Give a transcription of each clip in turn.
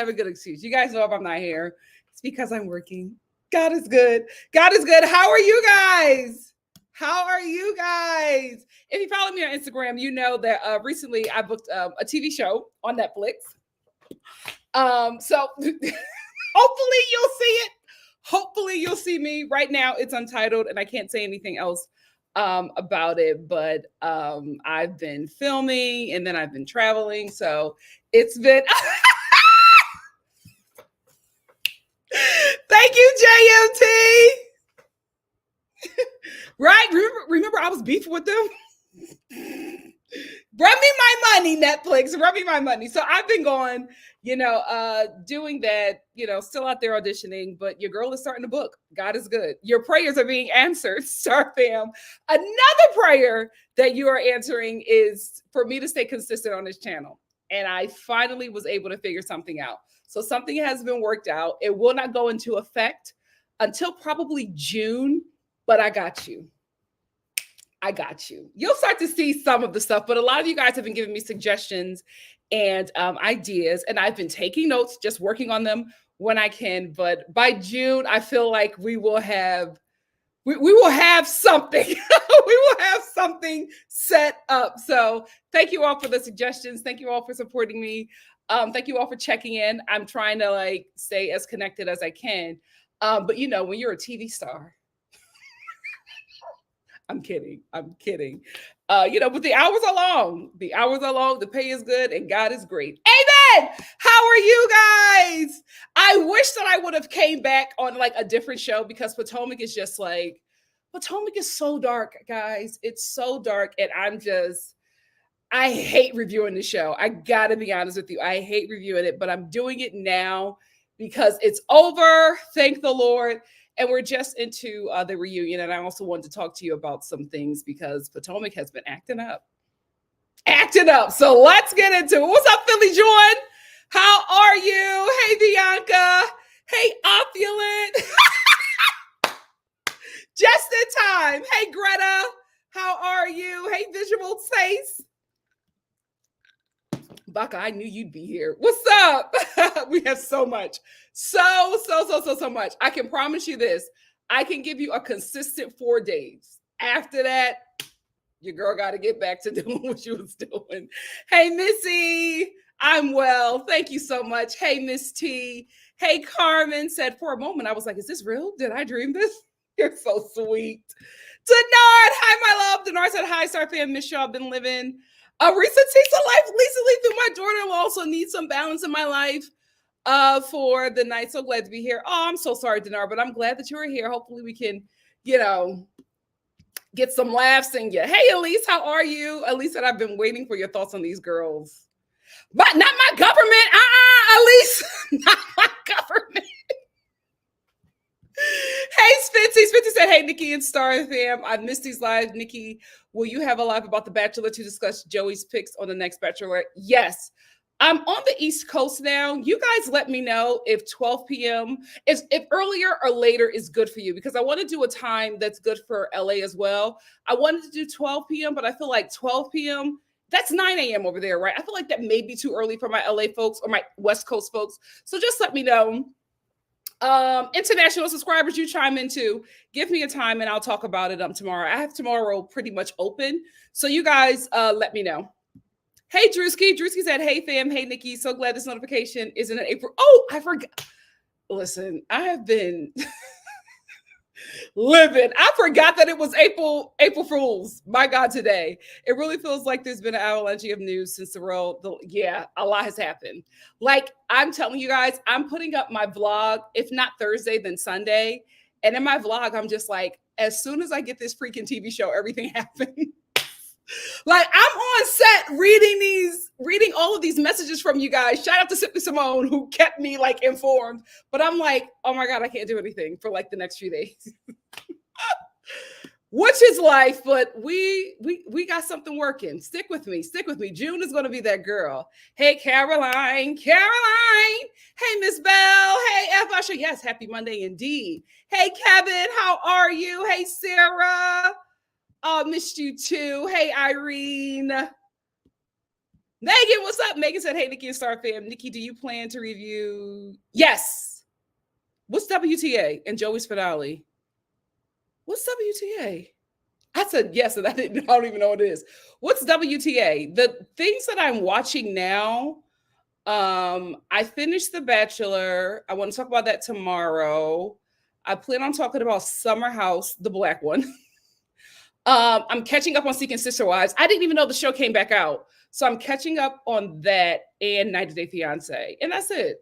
have a good excuse. You guys know if I'm not here, it's because I'm working. God is good. God is good. How are you guys? How are you guys? If you follow me on Instagram, you know that recently I booked a TV show on Netflix. So hopefully you'll see it. Hopefully you'll see me. Right now it's untitled and I can't say anything else about it, but I've been filming and then I've been traveling. So it's been thank you, JMT. Right? Remember I was beefing with them? Run me my money, Netflix. Run me my money. So I've been going, doing that, still out there auditioning, but your girl is starting to book. God is good. Your prayers are being answered, Star Fam. Another prayer that you are answering is for me to stay consistent on this channel. And I finally was able to figure something out. So something has been worked out. It will not go into effect until probably June, but I got you. I got you. You'll start to see some of the stuff, but a lot of you guys have been giving me suggestions and ideas, and I've been taking notes, just working on them when I can. But by June, I feel like we will have something. We will have something set up. So thank you all for the suggestions. Thank you all for supporting me. Thank you all for checking in. I'm trying to stay as connected as I can. But when you're a TV star, I'm kidding. But the hours are long. The pay is good, and God is great. Amen. How are you guys? I wish that I would have came back on a different show because Potomac is just Potomac is so dark, guys. It's so dark, and I hate reviewing the show. I gotta be honest with you. I hate reviewing it, but I'm doing it now because it's over. Thank the Lord. And we're just into the reunion. And I also wanted to talk to you about some things because Potomac has been acting up. So let's get into it. What's up, Philly Joy? How are you? Hey, Bianca. Hey, Opulent. Just in time. Hey, Greta. How are you? Hey, Visual Taste. Baka, I knew you'd be here. What's up? We have so much. So much. I can promise you this. I can give you a consistent 4 days. After that, your girl got to get back to doing what she was doing. Hey, Missy. I'm well. Thank you so much. Hey, Miss T. Hey, Carmen said, for a moment, I was like, is this real? Did I dream this? You're so sweet. Denard. Hi, my love. Denard said, hi, Star Fam. Miss y'all. Been living a recent taste of life recently through my daughter. Will also need some balance in my life for the night. So glad to be here. Oh, I'm so sorry, Dinar, but I'm glad that you are here. Hopefully we can, get some laughs in you. Hey, Elise, how are you? Elise said, I've been waiting for your thoughts on these girls. But not my government. Elise, not my government. Hey, Spitzy. Spitzy said, hey, Nikki and Star fam. I've missed these lives. Nikki, will you have a live about The Bachelor to discuss Joey's picks on the next Bachelor? Yes. I'm on the East Coast now. You guys let me know if 12 p.m. if earlier or later is good for you, because I want to do a time that's good for LA as well. I wanted to do 12 p.m., but I feel like 12 p.m., that's 9 a.m. over there, right? I feel like that may be too early for my LA folks or my West Coast folks. So just let me know. International subscribers, you chime in too. Give me a time and I'll talk about it tomorrow. I have tomorrow pretty much open. So you guys let me know. Hey, Drewski. Drewski said, hey, fam. Hey, Nikki. So glad this notification isn't in April. Oh, I forgot. Listen, I have been living. I forgot that it was April Fools. My God, today. It really feels like there's been an avalanche of news since a lot has happened. I'm telling you guys, I'm putting up my vlog, if not Thursday, then Sunday. And in my vlog, I'm just like, as soon as I get this freaking TV show, everything happened. I'm on set reading all of these messages from you guys. Shout out to Simply Simone who kept me informed. But I'm like, oh my God, I can't do anything for the next few days. Which is life, but we got something working. Stick with me. June is going to be that girl. Hey, Caroline. Hey, Miss Bell. Hey, F. Usher. Yes, happy Monday indeed. Hey, Kevin, how are you? Hey, Sarah. Oh, missed you too. Hey, Irene. Megan, what's up? Megan said, hey, Nikki.Star fam. Nikki, do you plan to review? Yes. What's WTA and Joey's finale? What's WTA? I said yes, and I don't even know what it is. What's WTA? The things that I'm watching now. I finished The Bachelor. I want to talk about that tomorrow. I plan on talking about Summer House, the black one. I'm catching up on Seeking Sister Wives. I didn't even know the show came back out. So I'm catching up on that and 90 Day Fiance. And that's it.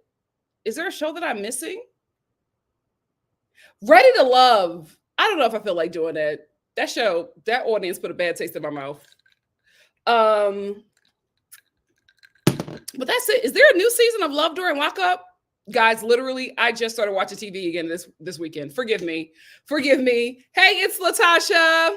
Is there a show that I'm missing? Ready to Love. I don't know if I feel like doing that. That show, that audience put a bad taste in my mouth. But that's it. Is there a new season of Love During Lockup? Guys, literally, I just started watching TV again this weekend. Forgive me. Hey, it's Latasha.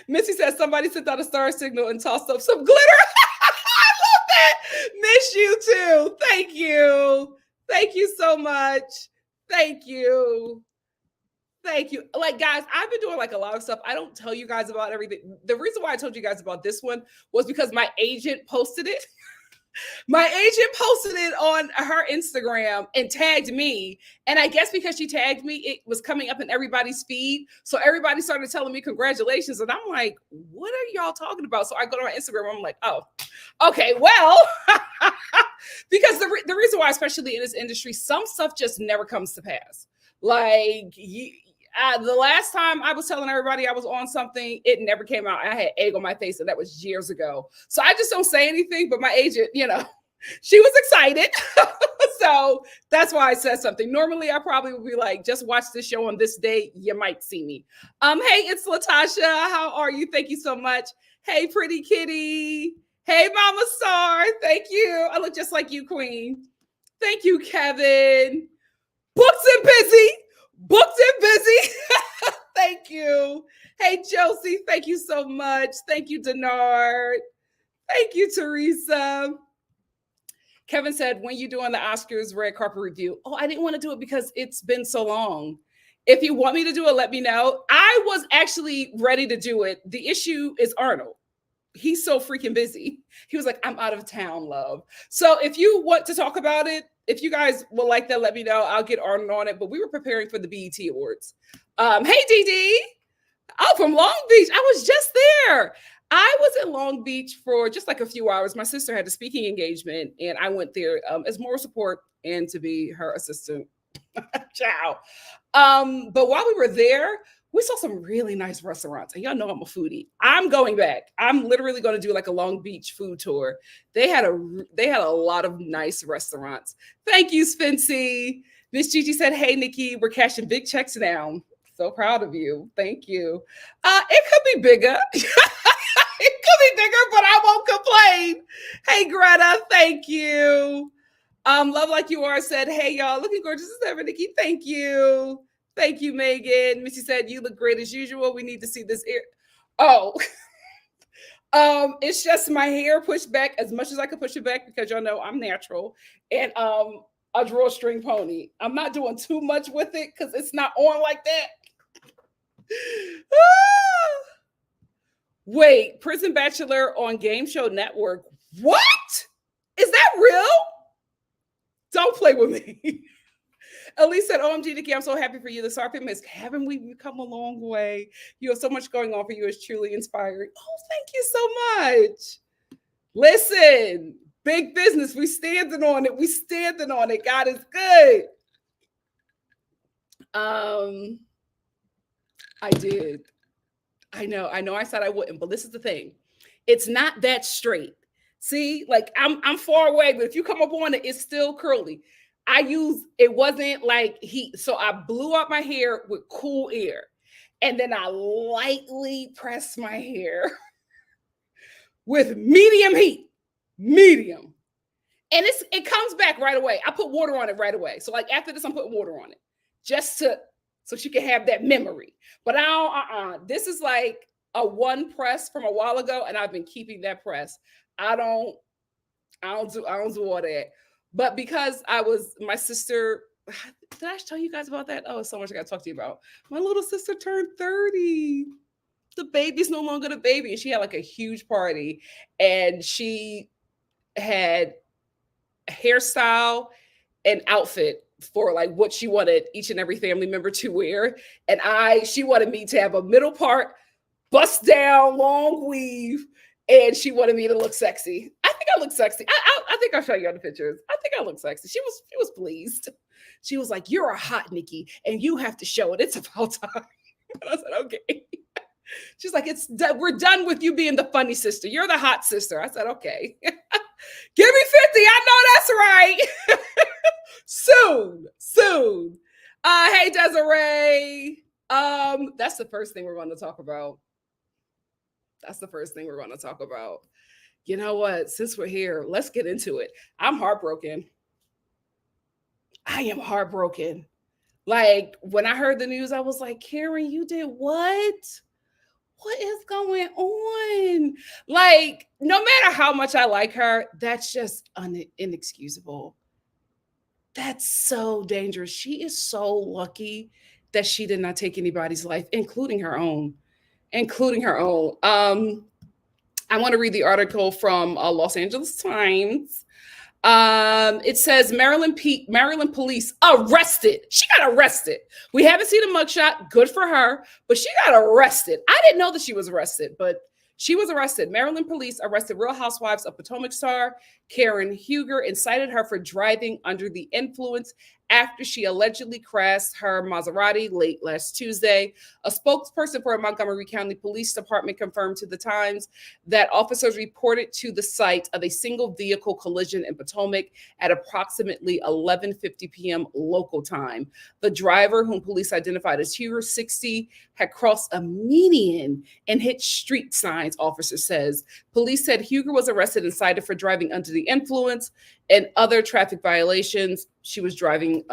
Missy says somebody sent out a star signal and tossed up some glitter. I love that. Miss you too. Thank you. Thank you so much. Thank you. Like, guys, I've been doing like a lot of stuff. I don't tell you guys about everything. The reason why I told you guys about this one was because my agent posted it. My agent posted it on her Instagram and tagged me. And I guess because she tagged me, it was coming up in everybody's feed. So everybody started telling me congratulations. And I'm like, what are y'all talking about? So I go to my Instagram. I'm like, oh, okay, well, because the reason why, especially in this industry, some stuff just never comes to pass. Like, the last time I was telling everybody I was on something, it never came out. I had egg on my face, and that was years ago. So I just don't say anything, but my agent, she was excited. So that's why I said something. Normally, I probably would be like, just watch this show on this day. You might see me. Hey, it's Latasha. How are you? Thank you so much. Hey, pretty kitty. Hey, Mama Star. Thank you. I look just like you, Queen. Thank you, Kevin. Books and busy. Thank you. Hey, Josie, thank you so much. Thank you, Denard. Thank you, Teresa. Kevin said, when you doing the Oscars red carpet review? Oh, I didn't want to do it because it's been so long. If you want me to do it, let me know. I was actually ready to do it. The issue is Arnold. He's so freaking busy. He was like, I'm out of town, love. So if you want to talk about it, if you guys will like that, let me know. I'll get Arnold on it. But we were preparing for the BET Awards. Hey, Dee. Oh, from Long Beach. I was just there. I was in Long Beach for just like a few hours. My sister had a speaking engagement, and I went there as moral support and to be her assistant. Ciao. But while we were there, we saw some really nice restaurants. And y'all know I'm a foodie. I'm going back. I'm literally going to do like a Long Beach food tour. They had a lot of nice restaurants. Thank you, Spency. Miss Gigi said, hey, Nikki, we're cashing big checks now. So proud of you. Thank you. It could be bigger. It could be bigger, but I won't complain. Hey, Greta, thank you. Love Like You Are said, hey, y'all, looking gorgeous as ever, Nikki. Thank you. Thank you, Megan. Missy said, you look great as usual. We need to see this ear. Oh, it's just my hair pushed back as much as I can push it back because y'all know I'm natural. And a drawstring pony. I'm not doing too much with it because it's not on like that. Wait, Prison Bachelor on Game Show Network. What? Is that real? Don't play with me. Elise said, OMG, Nikki, I'm so happy for you. The SAR family is, haven't we come a long way? You have so much going on for you. It's truly inspiring. Oh, thank you so much. Listen, big business. We standing on it. God is good. I did. I know I said I wouldn't, but this is the thing. It's not that straight. See, like I'm far away, but if you come up on it, it's still curly. It wasn't like heat. So I blew out my hair with cool air. And then I lightly pressed my hair with medium heat. Medium. And it comes back right away. I put water on it right away. So like after this, I'm putting water on it. So she can have that memory. But this is like a one press from a while ago, and I've been keeping that press. I don't do all that. But because my sister, did I tell you guys about that? Oh, so much I got to talk to you about. My little sister turned 30. the baby's no longer the baby. And she had like a huge party, and she had hairstyle and outfit for like what she wanted each and every family member to wear. And she wanted me to have a middle part, bust down, long weave, and she wanted me to look sexy. I think I look sexy. I think I'll show you on the pictures. I think I look sexy. She was pleased. She was like, "You're a hot Nikki, and you have to show it. It's about time." And I said, "Okay." She's like, we're done with you being the funny sister. You're the hot sister. I said, "Okay." Give me 50. I know that's right. Soon. Hey, Desiree. That's the first thing we're going to talk about. You know what? Since we're here, let's get into it. I'm heartbroken. I am heartbroken. Like, when I heard the news, I was like, Karen, you did what? What is going on? Like, no matter how much I like her, that's just inexcusable. That's so dangerous. She is so lucky that she did not take anybody's life, including her own. I want to read the article from Los Angeles Times. It says Maryland police arrested. She got arrested. We haven't seen a mugshot. Good for her, but she got arrested. I didn't know that she was arrested, but she was arrested. Maryland police arrested Real Housewives of Potomac star Karen Huger and cited her for driving under the influence after she allegedly crashed her Maserati late last Tuesday. A spokesperson for a Montgomery County Police Department confirmed to the Times that officers reported to the site of a single vehicle collision in Potomac at approximately 11:50 p.m. local time. The driver, whom police identified as Huger, 60, had crossed a median and hit street signs, officer says. Police said Huger was arrested and cited for driving under the influence and other traffic violations. She was driving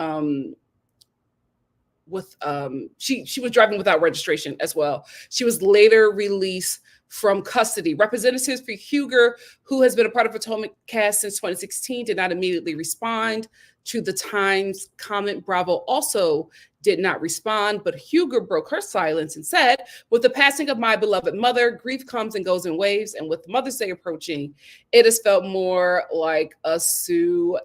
she was driving without registration as well. She was later released from custody. Representatives for Huger, who has been a part of Potomac cast since 2016, did not immediately respond to the Times comment. Bravo also did not respond, but Huger broke her silence and said, "With the passing of my beloved mother, grief comes and goes in waves, and with Mother's Day approaching, it has felt more like a tsunami."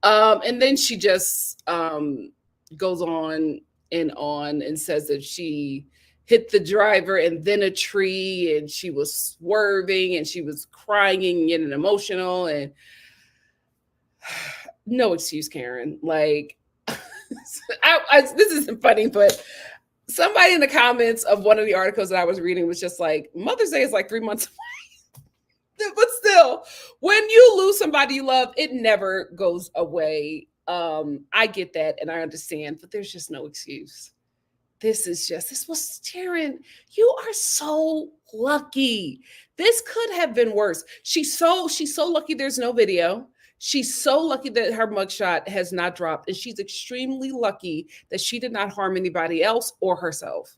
And then she just goes on and says that she hit the driver and then a tree, and she was swerving and she was crying and getting emotional, and no excuse, Karen. Like, this isn't funny, but somebody in the comments of one of the articles that I was reading was just like, Mother's Day is like 3 months away. But still, when you lose somebody you love, it never goes away. I get that and I understand, but there's just no excuse. This was Taryn. You are so lucky. This could have been worse. She's so lucky there's no video. She's so lucky that her mugshot has not dropped. And she's extremely lucky that she did not harm anybody else or herself.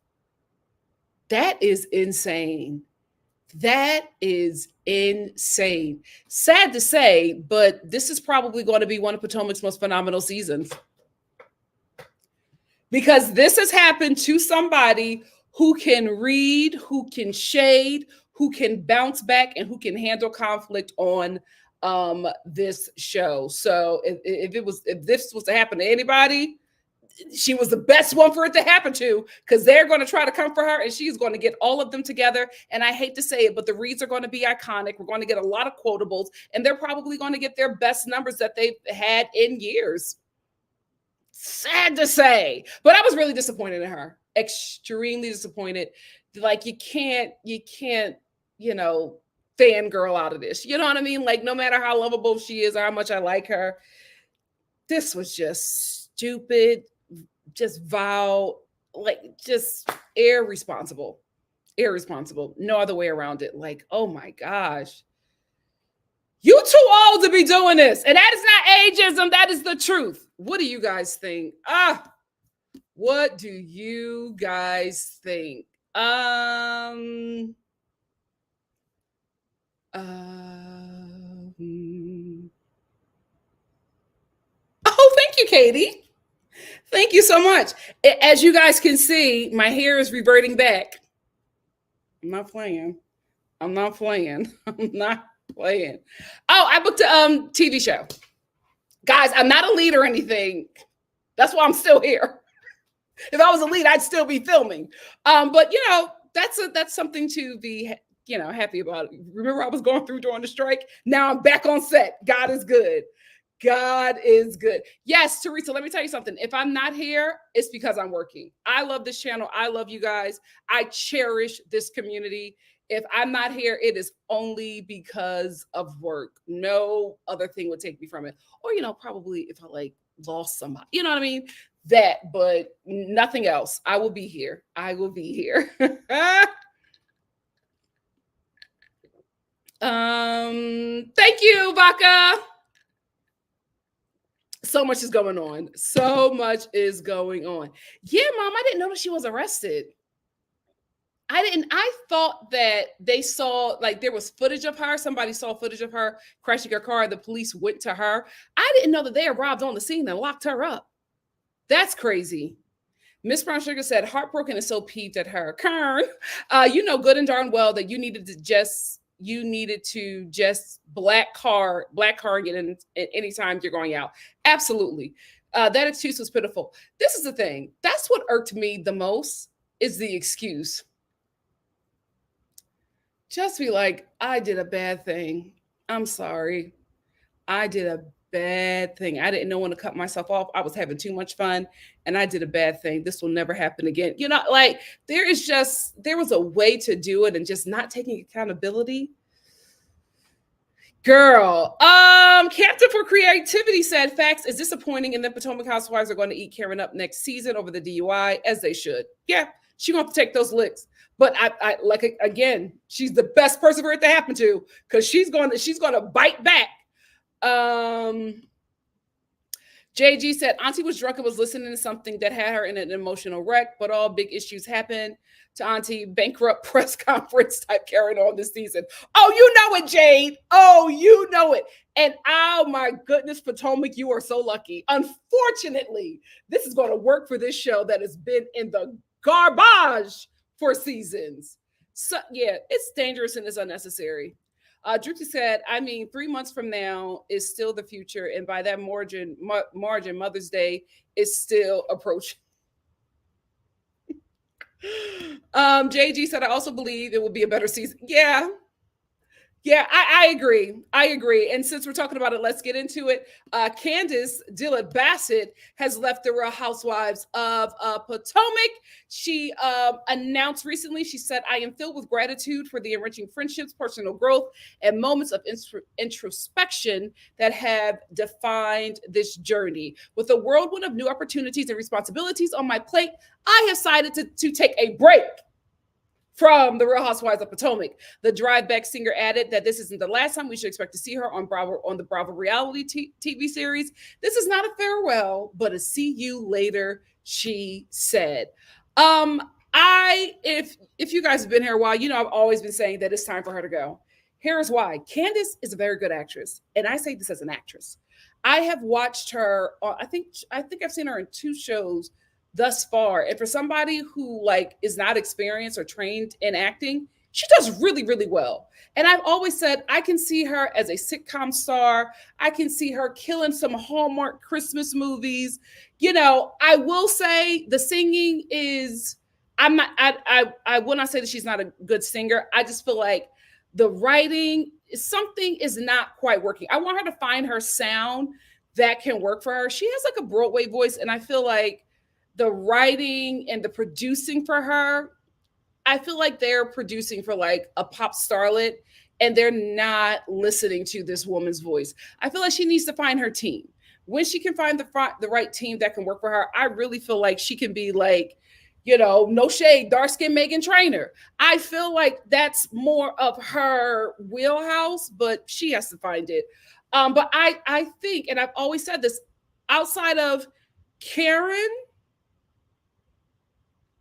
That is insane. That is insane. Sad to say, but this is probably going to be one of Potomac's most phenomenal seasons. Because this has happened to somebody who can read, who can shade, who can bounce back, and who can handle conflict on this show. So if this was to happen to anybody, she was the best one for it to happen to, because they're going to try to come for her and she's going to get all of them together. And I hate to say it, but the reads are going to be iconic. We're going to get a lot of quotables, and they're probably going to get their best numbers that they've had in years. Sad to say, but I was really disappointed in her. Extremely disappointed. Like, you can't, fangirl out of this. You know what I mean? Like, no matter how lovable she is or how much I like her, this was just stupid, just vile, like, just irresponsible. No other way around it. Like, oh my gosh. You too old to be doing this. And that is not ageism. That is the truth. What do you guys think? What do you guys think? Oh, thank you, Katie. Thank you so much. As you guys can see, my hair is reverting back. I'm not playing. I'm not playing. I'm not playing. Oh, I booked a TV show. Guys, I'm not a lead or anything. That's why I'm still here. If I was a lead, I'd still be filming. But that's something to be happy about. Remember, I was going through during the strike. Now I'm back on set. God is good. God is good. Yes, Teresa, let me tell you something. If I'm not here, it's because I'm working. I love this channel. I love you guys. I cherish this community. If I'm not here, it is only because of work. No other thing would take me from it. Or, probably if I lost somebody, you know what I mean? That, but nothing else. I will be here. I will be here. Thank you, Vaca. So much is going on. So much is going on. Yeah, Mom, I didn't know that she was arrested. I thought that they saw, there was footage of her. Somebody saw footage of her crashing her car. The police went to her. I didn't know that they arrived on the scene and locked her up. That's crazy. Miss Brown Sugar said, heartbroken and so peeved at her. Kern, you know good and darn well that you needed to just black car and get in anytime you're going out. Absolutely. That excuse was pitiful. This is the thing. That's what irked me the most, is the excuse. Just be like, I did a bad thing. I'm sorry. I did a bad thing. I didn't know when to cut myself off. I was having too much fun and I did a bad thing. This will never happen again. There was a way to do it, and just not taking accountability. Girl, Captain for Creativity said, facts is disappointing, and the Potomac Housewives are going to eat Karen up next season over the DUI, as they should. Yeah, she's going to take those licks. But again, she's the best person for it to happen to, because she's going to bite back. JG said, Auntie was drunk and was listening to something that had her in an emotional wreck, but all big issues happen to Auntie. Bankrupt press conference type carrying on this season. Oh, you know it, Jade. Oh, you know it. And oh my goodness, Potomac, you are so lucky. Unfortunately, this is going to work for this show that has been in the garbage for seasons. So yeah, it's dangerous and it's unnecessary. Drupty said, 3 months from now is still the future. And by that margin, Mother's Day is still approaching. JG said, I also believe it will be a better season. Yeah. Yeah, I agree. I agree. And since we're talking about it, let's get into it. Candiace Dillard Bassett has left the Real Housewives of Potomac. She announced recently, she said, I am filled with gratitude for the enriching friendships, personal growth, and moments of introspection that have defined this journey. With a whirlwind of new opportunities and responsibilities on my plate, I have decided to take a break from the Real Housewives of Potomac. The Drive Back singer added that this isn't the last time we should expect to see her on the Bravo reality TV series. This is not a farewell, but a see you later, she said. If you guys have been here a while, I've always been saying that it's time for her to go. Here's why. Candiace is a very good actress, and I say this as an actress. I have watched her. I think I've seen her in 2 shows thus far. And for somebody who is not experienced or trained in acting, she does really, really well. And I've always said, I can see her as a sitcom star. I can see her killing some Hallmark Christmas movies. I will say the singing is, I will not say that she's not a good singer. I just feel like the writing, something is not quite working. I want her to find her sound that can work for her. She has a Broadway voice, and I feel like the writing and the producing for her, I feel like they're producing for a pop starlet, and they're not listening to this woman's voice. I feel like she needs to find her team. When she can find the right team that can work for her, I really feel like she can be no shade, dark-skinned Meghan Trainor. I feel like that's more of her wheelhouse, but she has to find it. But I think, and I've always said this, outside of Karen,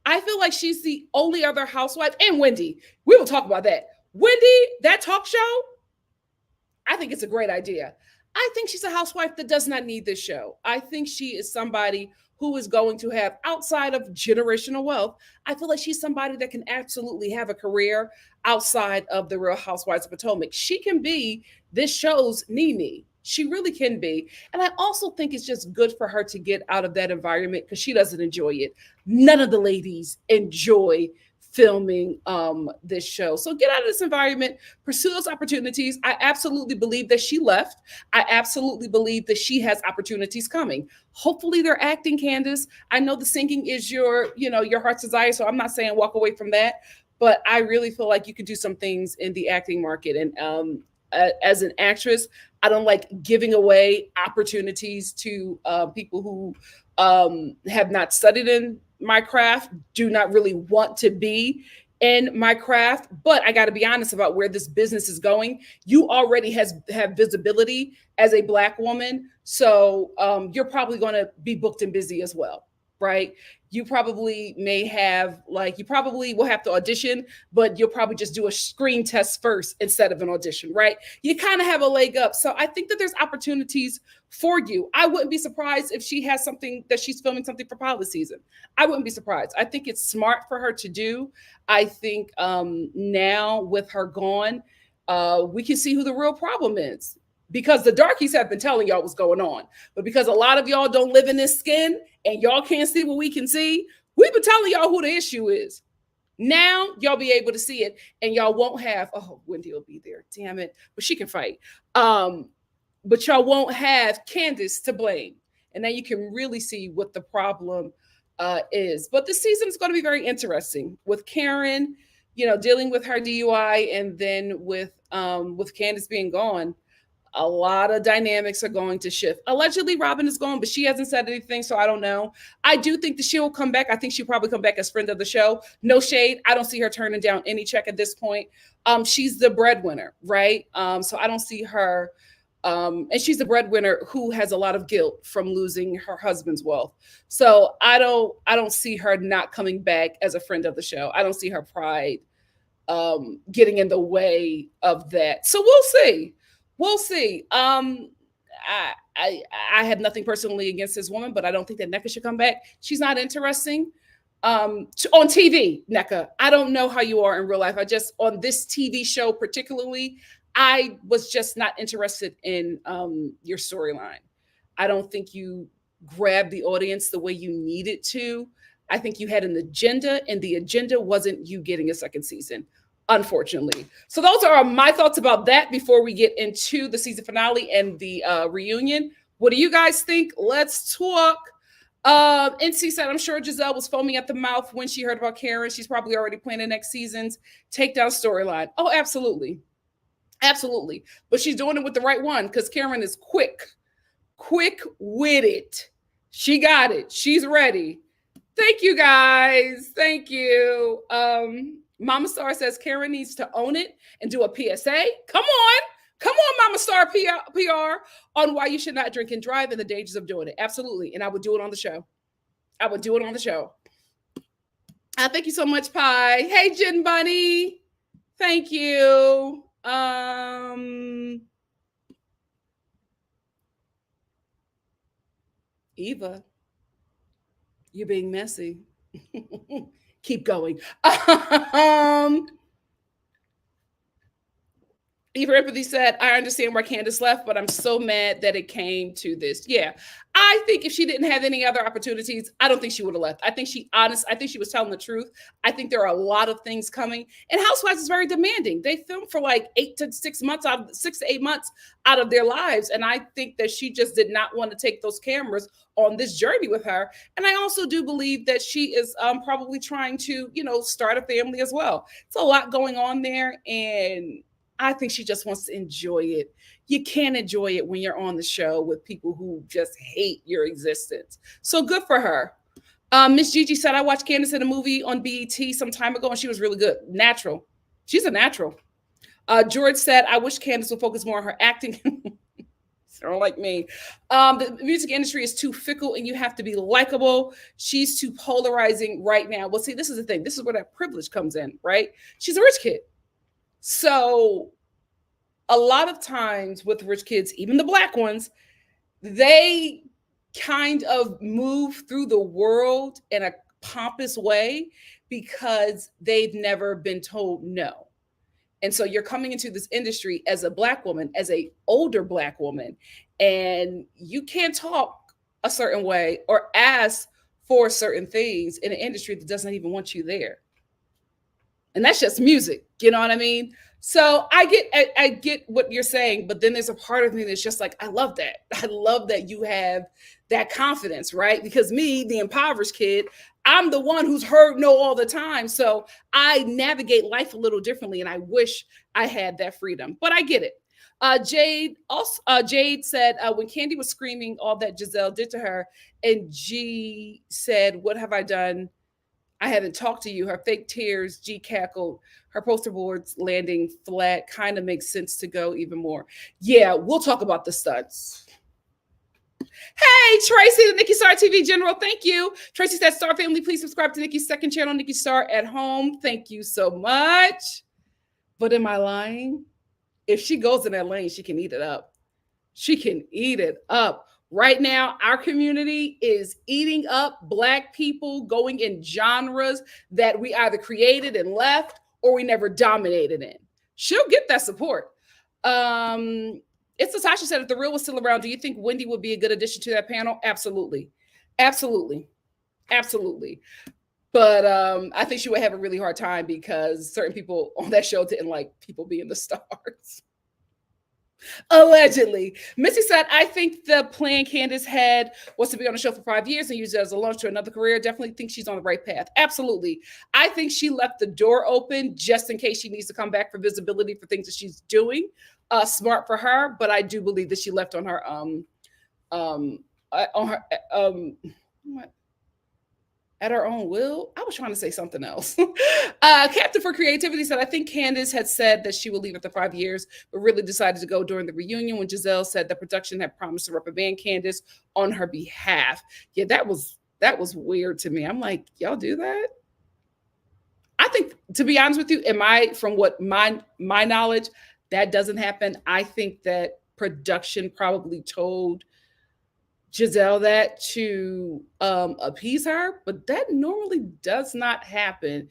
I feel like she's the only other housewife, and Wendy. We will talk about that. Wendy, that talk show, I think it's a great idea. I think she's a housewife that does not need this show. I think she is somebody who is going to have, outside of generational wealth, I feel like she's somebody that can absolutely have a career outside of the Real Housewives of Potomac. She can be this show's Nene. She really can be. And I also think it's just good for her to get out of that environment because she doesn't enjoy it. None of the ladies enjoy filming this show. So get out of this environment, pursue those opportunities. I absolutely believe that she left. I absolutely believe that she has opportunities coming. Hopefully they're acting, Candace. I know the singing is your heart's desire, so I'm not saying walk away from that, but I really feel like you could do some things in the acting market. And as an actress, I don't like giving away opportunities to people who have not studied in my craft, do not really want to be in my craft. But I got to be honest about where this business is going. You already have visibility as a Black woman, so you're probably going to be booked and busy as well, right? You probably you probably will have to audition, but you'll probably just do a screen test first instead of an audition, right? You kind of have a leg up. So I think that there's opportunities for you. I wouldn't be surprised if she has something that she's filming something for pilot season. I wouldn't be surprised. I think it's smart for her to do. I think now with her gone, we can see who the real problem is. Because the darkies have been telling y'all what's going on. But because a lot of y'all don't live in this skin and y'all can't see what we can see, we've been telling y'all who the issue is. Now y'all be able to see it and y'all won't have, oh, Wendy will be there. Damn it. But she can fight. But y'all won't have Candiace to blame. And now you can really see what the problem is. But this season is going to be very interesting with Karen, dealing with her DUI, and then with Candiace being gone. A lot of dynamics are going to shift. Allegedly, Robin is gone, but she hasn't said anything, so I don't know. I do think that she will come back. I think she'll probably come back as friend of the show. No shade. I don't see her turning down any check at this point. She's the breadwinner, right? So I don't see her. And she's the breadwinner who has a lot of guilt from losing her husband's wealth. So I don't see her not coming back as a friend of the show. I don't see her pride getting in the way of that. So we'll see. We'll see. I have nothing personally against this woman, but I don't think that Nneka should come back. She's not interesting on TV, Nneka. I don't know how you are in real life. On this TV show particularly, I was just not interested in your storyline. I don't think you grabbed the audience the way you needed to. I think you had an agenda, and the agenda wasn't you getting a second season, unfortunately. So those are my thoughts about that before we get into the season finale and the reunion. What do you guys think? Let's talk. NC said, I'm sure Giselle was foaming at the mouth when she heard about Karen. She's probably already planning next season's takedown storyline. Oh, absolutely. Absolutely. But she's doing it with the right one because Karen is quick-witted. She got it. She's ready. Thank you, guys. Thank you. Mama Star says Karen needs to own it and do a PSA. Come on, Mama Star PR on why you should not drink and drive and the dangers of doing it. Absolutely. And I would do it on the show. Thank you so much, Pie. Hey, Jen Bunny. Thank you. Eva, you're being messy. Keep going. Eva Empathy said, I understand why Candiace left, but I'm so mad that it came to this. Yeah. I think if she didn't have any other opportunities, I don't think she would have left. I think she was telling the truth. I think there are a lot of things coming. And Housewives is very demanding. They film for like 6 to 8 months out of their lives. And I think that she just did not want to take those cameras on this journey with her. And I also do believe that she is probably trying to, start a family as well. It's a lot going on there. And I think she just wants to enjoy it. You can't enjoy it when you're on the show with people who just hate your existence. So good for her. Miss Gigi said, I watched Candiace in a movie on BET some time ago, and she was really good. Natural. She's a natural. George said, I wish Candiace would focus more on her acting. Don't like me. The music industry is too fickle, and you have to be likable. She's too polarizing right now. Well, see, this is the thing. This is where that privilege comes in, right? She's a rich kid. So a lot of times with rich kids, even the black ones, they kind of move through the world in a pompous way because they've never been told no. And so you're coming into this industry as a black woman, as a older black woman, and you can't talk a certain way or ask for certain things in an industry that doesn't even want you there. And that's just music, you know what I mean? So I get what you're saying, but then there's a part of me that's just like, I love that. I love that you have that confidence, right? Because me, the impoverished kid, I'm the one who's heard no all the time. So I navigate life a little differently, and I wish I had that freedom. But I get it. Jade said when Candy was screaming all that Giselle did to her, and G said, "What have I done? I haven't talked to you." Her fake tears, G cackled. Her poster boards landing flat kind of makes sense to go even more. Yeah, we'll talk about the stunts. Hey, Tracy, the NikkiStar TV General. Thank you. Tracy said, Star family, please subscribe to Nikki's second channel, NikkiStar at home. Thank you so much. But am I lying? If she goes in that lane, she can eat it up. She can eat it up. Right now, our community is eating up Black people going in genres that we either created and left or we never dominated in. She'll get that support. It's Natasha said, if the real was still around, do you think Wendy would be a good addition to that panel? Absolutely. Absolutely. Absolutely. But I think she would have a really hard time because certain people on that show didn't like people being the stars. Allegedly. Missy said, I think the plan Candiace had was to be on the show for 5 years and use it as a launch to another career. Definitely think she's on the right path. Absolutely. I think she left the door open just in case she needs to come back for visibility for things that she's doing. Smart for her, but I do believe that she left on her what? At her own will. I was trying to say something else. Captain for Creativity said, I think Candiace had said that she would leave after 5 years, but really decided to go during the reunion when Giselle said the production had promised to reprimand Candiace on her behalf. Yeah, that was weird to me. I'm like, y'all do that? I think, to be honest with you, from what my knowledge, that doesn't happen. I think that production probably told Giselle that to appease her, but that normally does not happen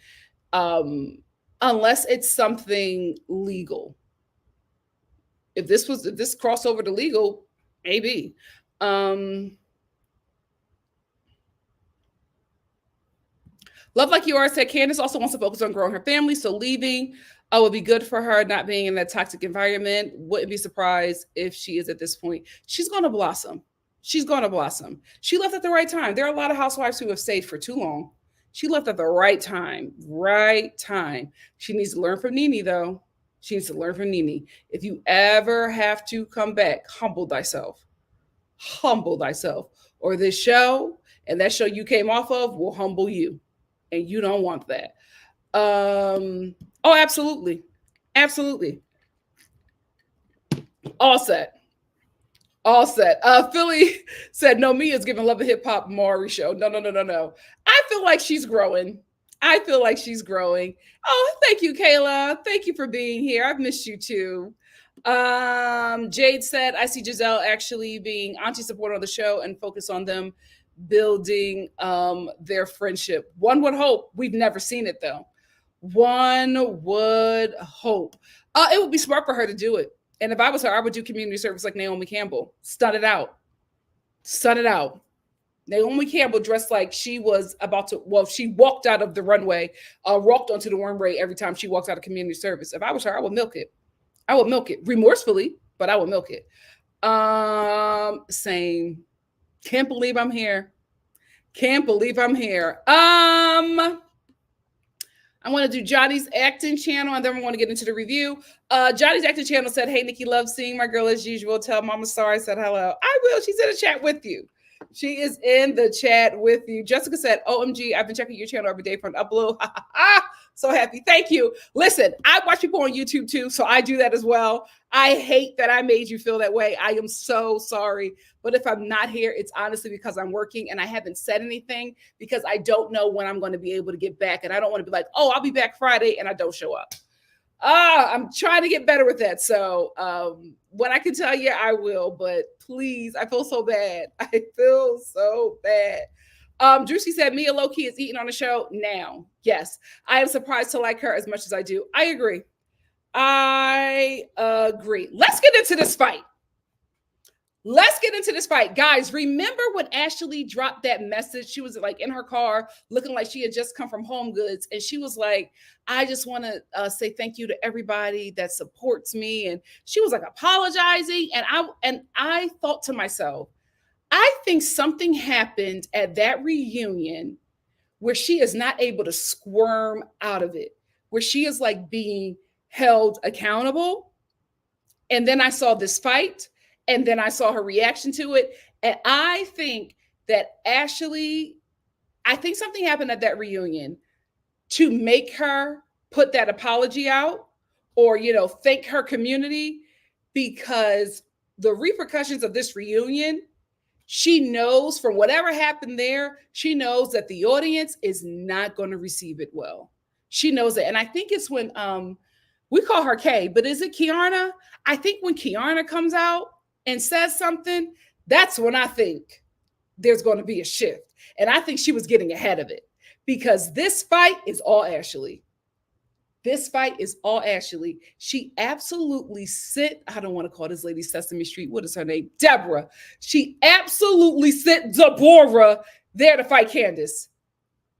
unless it's something legal. If this crossed over to legal, maybe. Love Like You Are said, Candiace also wants to focus on growing her family, so leaving would be good for her, not being in that toxic environment. Wouldn't be surprised if she is at this point. She's going to blossom. She's going to blossom. She left at the right time. There are a lot of housewives who have stayed for too long. She left at the right time. Right time. She needs to learn from Nene, though. She needs to learn from Nene. If you ever have to come back, humble thyself. Humble thyself. Or this show and that show you came off of will humble you. And you don't want that. Oh, absolutely. Absolutely. All set. All set. Philly said, no, Mia's giving Love and Hip Hop Maury show. No. I feel like she's growing. Oh, thank you, Kayla. Thank you for being here. I've missed you too. Jade said, I see Giselle actually being auntie supporter on the show and focus on them building their friendship. One would hope. We've never seen it though. One would hope. It would be smart for her to do it. And if I was her, I would do community service like Naomi Campbell. Stun it out. Naomi Campbell dressed like she was about to, she walked out of the runway, walked onto the runway every time she walks out of community service. If I was her, I would milk it. Remorsefully, but I would milk it. Same. Can't believe I'm here. I want to do Johnny's acting channel, and then we want to get into the review. Johnny's acting channel said, hey, Nikki, love seeing my girl as usual. Tell Mama Star I said hello. I will. She's in the chat with you. Jessica said, OMG, I've been checking your channel every day for an upload. So happy. Thank you. Listen, I watch people on YouTube too, so I do that as well. I hate that I made you feel that way. I am so sorry. But if I'm not here, it's honestly because I'm working and I haven't said anything because I don't know when I'm going to be able to get back. And I don't want to be like, oh, I'll be back Friday and I don't show up. I'm trying to get better with that. So when I can tell you, I will. But please, I feel so bad. I feel so bad. Drewski said Mia Low-key is eating on the show now. Yes, I am surprised to like her as much as I do. I agree. I agree. Let's get into this fight. Let's get into this fight. Guys, remember when Ashley dropped that message? She was like in her car looking like she had just come from Home Goods. And she was like, I just want to say thank you to everybody that supports me. And she was like apologizing. And I thought to myself, I think something happened at that reunion where she is not able to squirm out of it, where she is like being held accountable. And then I saw this fight. And then I saw her reaction to it. And I think that Ashley, I think something happened at that reunion to make her put that apology out or, thank her community, because the repercussions of this reunion, she knows from whatever happened there, she knows that the audience is not going to receive it well. She knows it. And I think it's when we call her Kay, but is it Kiana? I think when Kiana comes out and says something, that's when I think there's going to be a shift. And I think she was getting ahead of it because this fight is all Ashley. This fight is all Ashley. She absolutely sent, I don't want to call this lady Sesame Street. What is her name? Deborah. She absolutely sent Deborah there to fight Candiace.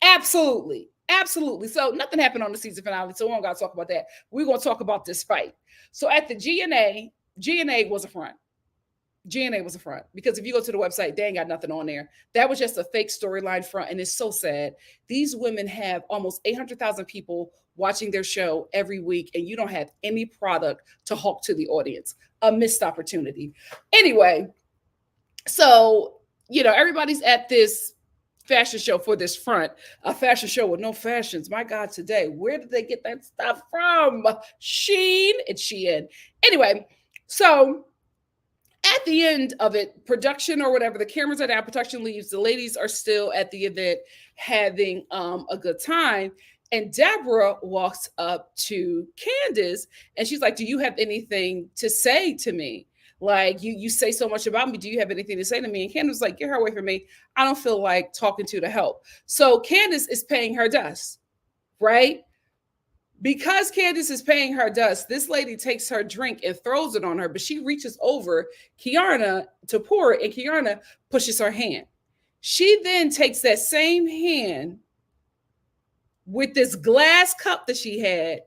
Absolutely. Absolutely. So nothing happened on the season finale. So we don't got to talk about that. We're going to talk about this fight. So at the GNA was a front. GNA was a front because if you go to the website, they ain't got nothing on there. That was just a fake storyline front. And it's so sad. These women have almost 800,000 people watching their show every week, and you don't have any product to hawk to the audience. A missed opportunity. Anyway, so, everybody's at this fashion show for this front, a fashion show with no fashions. My God, today, where did they get that stuff from? Shein? It's Shein. Anyway, so at the end of it, production or whatever, the cameras are down, production leaves, the ladies are still at the event having a good time. And Deborah walks up to Candiace and she's like, do you have anything to say to me? Like, you say so much about me. Do you have anything to say to me? And Candiace was like, get her away from me. I don't feel like talking to help. So Candiace is paying her dust, right? Because Candiace is paying her dust, this lady takes her drink and throws it on her, but she reaches over Kiana to pour it, and Kiana pushes her hand. She then takes that same hand with this glass cup that she had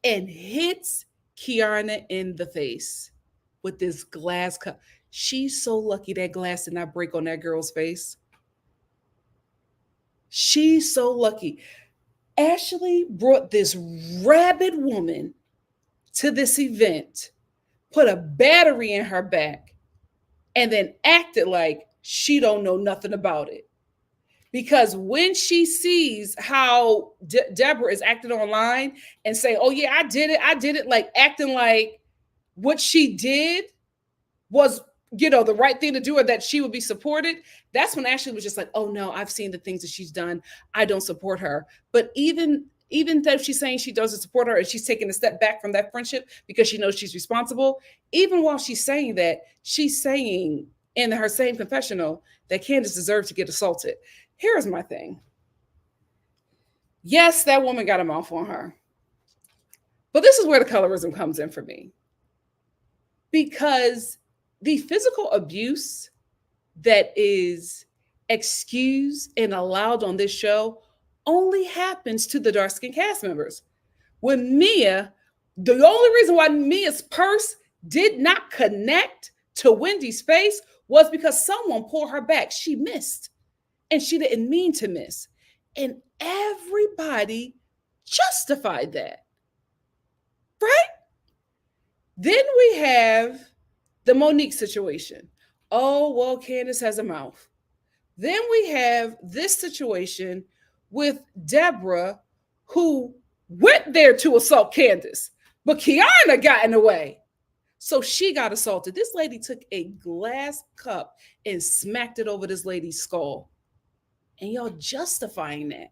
and hits Kiana in the face with this glass cup. She's so lucky that glass did not break on that girl's face. She's so lucky. Ashley brought this rabid woman to this event, put a battery in her back, and then acted like she don't know nothing about it. Because when she sees how Deborah is acting online and saying, oh yeah, I did it, like acting like what she did was, the right thing to do or that she would be supported, that's when Ashley was just like, oh no, I've seen the things that she's done. I don't support her. But even though she's saying she doesn't support her and she's taking a step back from that friendship because she knows she's responsible, even while she's saying that, she's saying in her same confessional that Candiace deserves to get assaulted. Here's my thing. Yes, that woman got a mouth on her. But this is where the colorism comes in for me. Because the physical abuse that is excused and allowed on this show only happens to the dark-skinned cast members. When Mia, the only reason why Mia's purse did not connect to Wendy's face was because someone pulled her back. She missed, and she didn't mean to miss. And everybody justified that, right? Then we have the Monique situation. Oh, well, Candiace has a mouth. Then we have this situation with Deborah, who went there to assault Candiace, but Kiana got in the way. So she got assaulted. This lady took a glass cup and smacked it over this lady's skull. And y'all justifying that.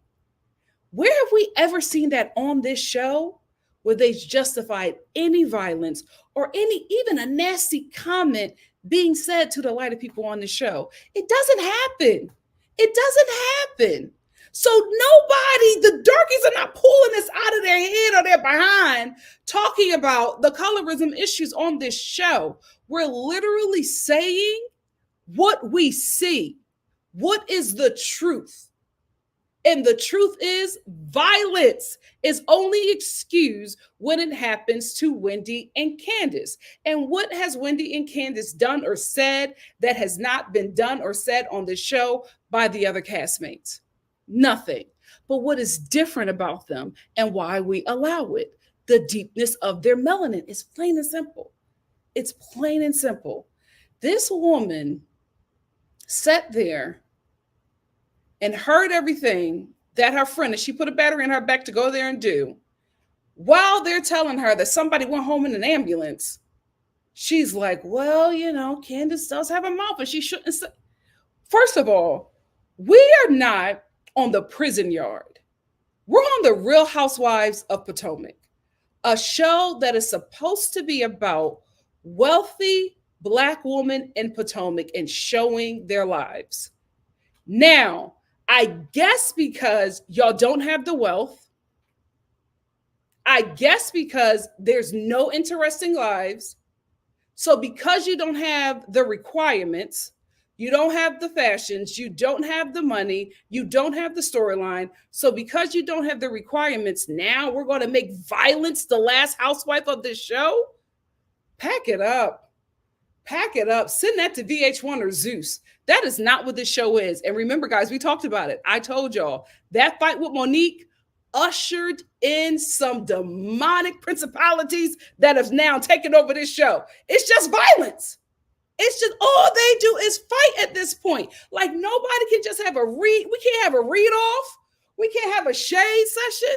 Where have we ever seen that on this show where they justified any violence or even a nasty comment being said to the lighter people on the show. It doesn't happen. It doesn't happen. So nobody, the darkies are not pulling this out of their head or their behind, talking about the colorism issues on this show. We're literally saying what we see. What is the truth? And the truth is, violence is only excused when it happens to Wendy and Candiace. And what has Wendy and Candiace done or said that has not been done or said on the show by the other castmates? Nothing. But what is different about them and why we allow it? The deepness of their melanin is plain and simple. It's plain and simple. This woman sat there and heard everything that her friend, and she put a battery in her back to go there and do, while they're telling her that somebody went home in an ambulance. She's like, well, Candiace does have a mouth, and she shouldn't say. First of all, we are not on the prison yard. We're on the Real Housewives of Potomac, a show that is supposed to be about wealthy Black women in Potomac and showing their lives. Now, I guess because y'all don't have the wealth, I guess because there's no interesting lives, so because you don't have the requirements, you don't have the fashions, you don't have the money, you don't have the storyline, so because you don't have the requirements, now we're going to make violence the last housewife of this show? Pack it up. Pack it up. Send that to VH1 or Zeus. That is not what this show is. And remember, guys, we talked about it. I told y'all that fight with Monique ushered in some demonic principalities that have now taken over this show. It's just violence. It's just all they do is fight at this point. Like nobody can just have a read. We can't have a read off. We can't have a shade session.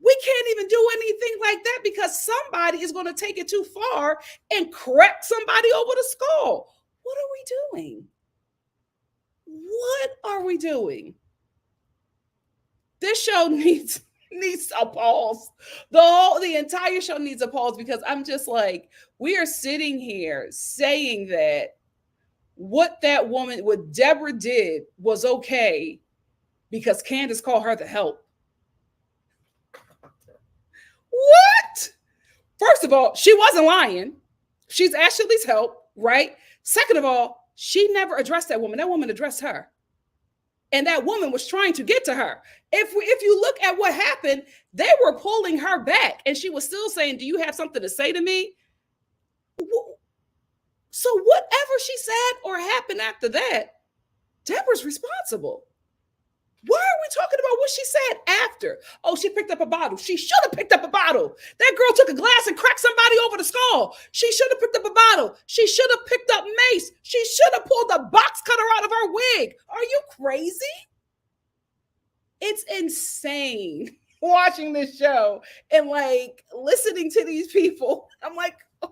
We can't even do anything like that because somebody is going to take it too far and crack somebody over the skull. What are we doing? What are we doing? This show needs a pause. The entire show needs a pause because I'm just like, we are sitting here saying that what Deborah did was okay because Candiace called her the help. What? First of all, she wasn't lying. She's Ashley's help, right? Second of all, she never addressed that woman. That woman addressed her. And that woman was trying to get to her. If you look at what happened, they were pulling her back. And she was still saying, do you have something to say to me? So whatever she said or happened after that, Deborah's responsible. Why are we talking about what she said after? Oh, she picked up a bottle. She should have picked up a bottle. That girl took a glass and cracked somebody over the skull. She should have picked up a bottle. She should have picked up mace. She should have pulled a box cutter out of her wig. Are you crazy? It's insane watching this show and like listening to these people. I'm like, are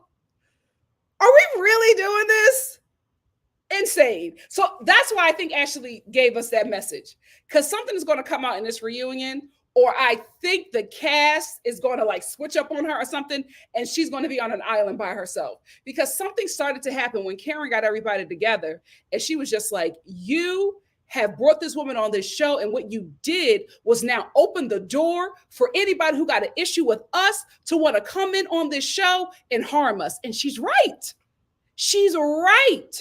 we really doing this? Insane. So that's why I think Ashley gave us that message, because something is going to come out in this reunion, or I think the cast is going to like switch up on her or something, and she's going to be on an island by herself, because something started to happen when Karen got everybody together and she was just like, you have brought this woman on this show, and what you did was now open the door for anybody who got an issue with us to want to come in on this show and harm us. And she's right. She's right.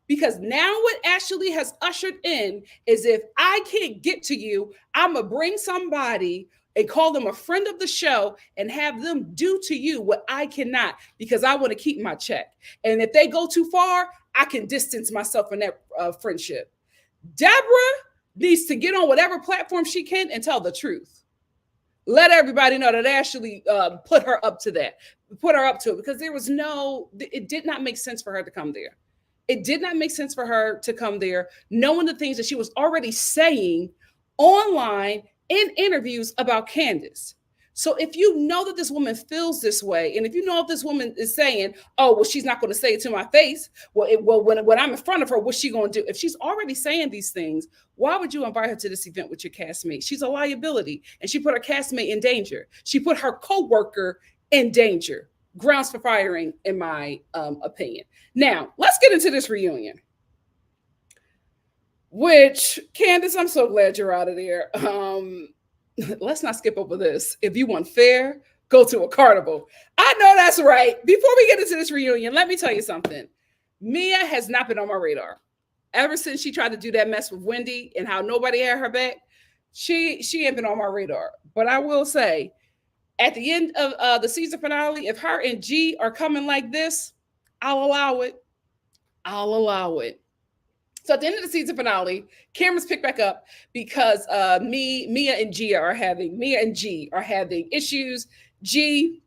Because now what Ashley has ushered in is, if I can't get to you, I'm going to bring somebody and call them a friend of the show and have them do to you what I cannot, because I want to keep my check. And if they go too far, I can distance myself from that friendship. Deborah needs to get on whatever platform she can and tell the truth. Let everybody know that Ashley put her up to that, put her up to it, because it did not make sense for her to come there. It did not make sense for her to come there, knowing the things that she was already saying online in interviews about Candiace. So if you know that this woman feels this way, and if you know if this woman is saying, "Oh, well, she's not going to say it to my face," when I'm in front of her, what's she going to do? If she's already saying these things, why would you invite her to this event with your castmate? She's a liability, and she put her castmate in danger. She put her coworker in danger. Grounds for firing, in my opinion. Now, let's get into this reunion. Which, Candiace, I'm so glad you're out of there. Let's not skip over this. If you want fair, go to a carnival. I know that's right. Before we get into this reunion, let me tell you something. Mia has not been on my radar. Ever since she tried to do that mess with Wendy and how nobody had her back, she ain't been on my radar. But I will say, at the end of the season finale, if her and G are coming like this, I'll allow it. I'll allow it. So at the end of the season finale, cameras pick back up because Mia and G are having issues. G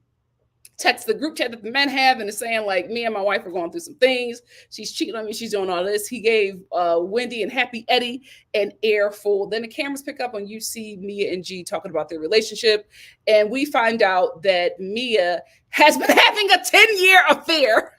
texts the group chat that the men have and is saying, like, me and my wife are going through some things. She's cheating on me. She's doing all this. He gave Wendy and Happy Eddie an earful. Then the cameras pick up on you see Mia and G talking about their relationship. And we find out that Mia has been having a 10-year affair.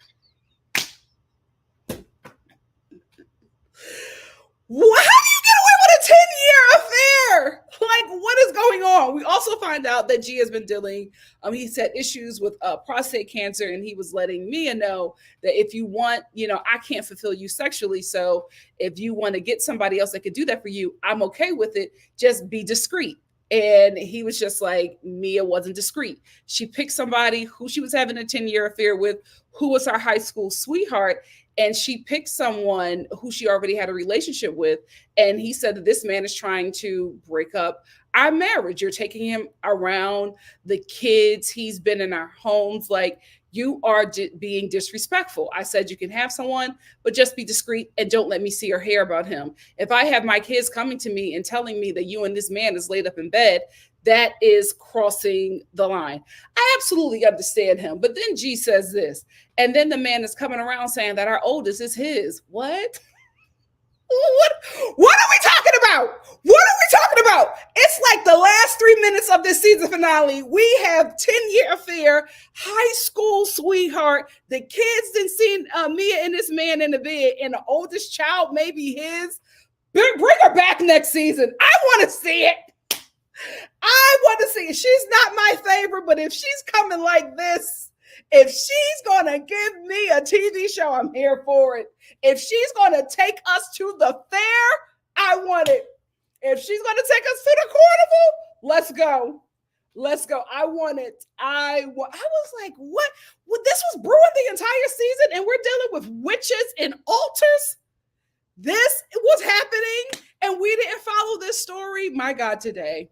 How do you get away with a 10-year affair? Like, what is going on? We also find out that G has been dealing, he's had issues with prostate cancer, and he was letting Mia know that if you want, I can't fulfill you sexually. So if you want to get somebody else that could do that for you, I'm okay with it. Just be discreet. And he was just like, Mia wasn't discreet. She picked somebody who she was having a 10-year affair with, who was her high school sweetheart. And she picked someone who she already had a relationship with. And he said that this man is trying to break up our marriage. You're taking him around the kids. He's been in our homes. Like, you are being disrespectful. I said, you can have someone, but just be discreet and don't let me see or hear about him. If I have my kids coming to me and telling me that you and this man is laid up in bed, that is crossing the line. I absolutely understand him. But then G says this, and then the man is coming around saying that our oldest is his. What? What are we talking about? What are we talking about? It's like the last 3 minutes of this season finale. We have 10-year affair, high school sweetheart. The kids didn't see Mia and this man in the bed, and the oldest child may be his. Bring her back next season. I want to see it. I want to see it. She's not my favorite, but if she's coming like this, if she's going to give me a TV show, I'm here for it. If she's going to take us to the fair, I want it. If she's going to take us to the carnival, let's go. Let's go. I want it. I was like, what? Well, this was brewing the entire season, and we're dealing with witches and altars. This was happening, and we didn't follow this story. My God, today.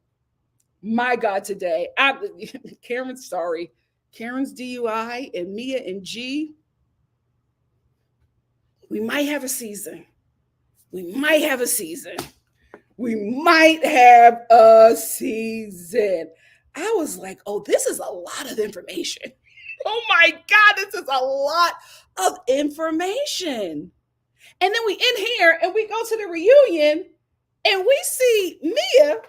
Karen's sorry. Karen's DUI and Mia and G. We might have a season. We might have a season. I was like, oh, this is a lot of information. Oh my God, this is a lot of information. And then we end here and we go to the reunion and we see Mia.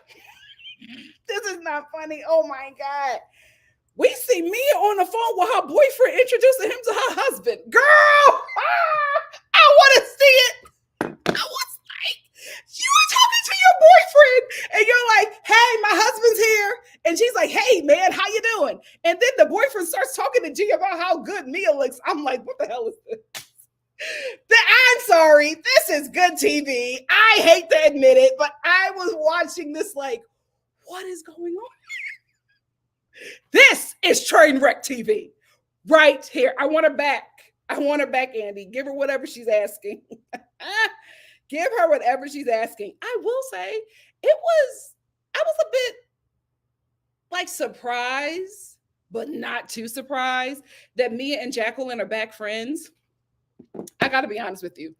This is not funny. Oh my God. We see Mia on the phone with her boyfriend introducing him to her husband. Girl, I want to see it. I was like, you were talking to your boyfriend and you're like, hey, my husband's here. And she's like, hey, man, how you doing? And then the boyfriend starts talking to G about how good Mia looks. I'm like, what the hell is this? I'm sorry. This is good TV. I hate to admit it, but I was watching this like, what is going on? This is train wreck TV right here. I want her back. Andy. Give her whatever she's asking. Give her whatever she's asking. I will say I was a bit like surprised, but not too surprised that Mia and Jacqueline are back friends. I got to be honest with you.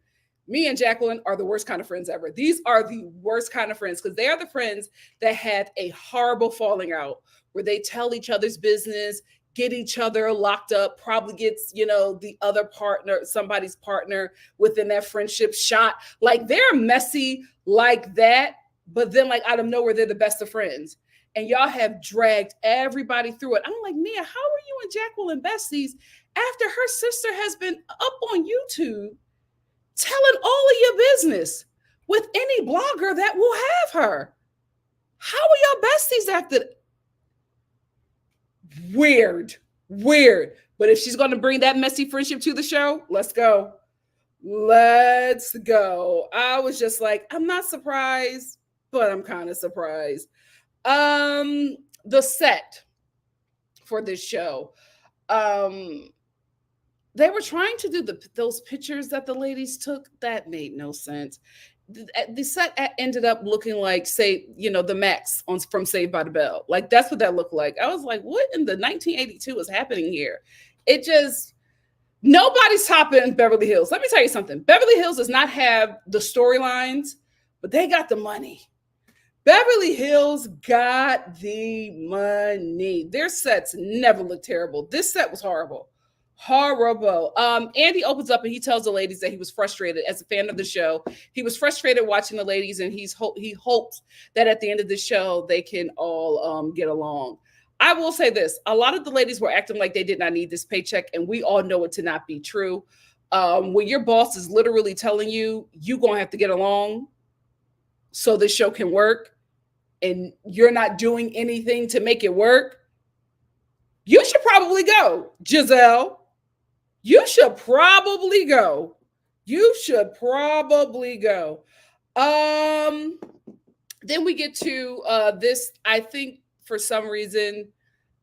Me and Jacqueline are the worst kind of friends ever. These are the worst kind of friends because they are the friends that had a horrible falling out where they tell each other's business, get each other locked up, probably gets, the other partner, somebody's partner within that friendship shot. Like they're messy like that, but then like out of nowhere, they're the best of friends. and y'all have dragged everybody through it. I'm like, Mia, how are you and Jacqueline besties after her sister has been up on YouTube telling all of your business with any blogger that will have her? How are y'all besties after? Weird. But if she's going to bring that messy friendship to the show, let's go. Let's go. I was just like, I'm not surprised, but I'm kind of surprised. The set for this show, they were trying to do those pictures that the ladies took. That made no sense. The set ended up looking like, say, the Max from Saved by the Bell. Like, that's what that looked like. I was like, what in the 1982 is happening here? It just, nobody's topping Beverly Hills. Let me tell you something. Beverly Hills does not have the storylines, but they got the money. Beverly Hills got the money. Their sets never looked terrible. This set was horrible. Andy opens up and he tells the ladies that he was frustrated as a fan of the show. He was frustrated watching the ladies, and he hopes that at the end of the show they can all get along. I will say this: a lot of the ladies were acting like they did not need this paycheck, and we all know it to not be true. When your boss is literally telling you you're gonna have to get along so this show can work, and you're not doing anything to make it work, you should probably go, Giselle. You should probably go. Then we get to this. I think for some reason,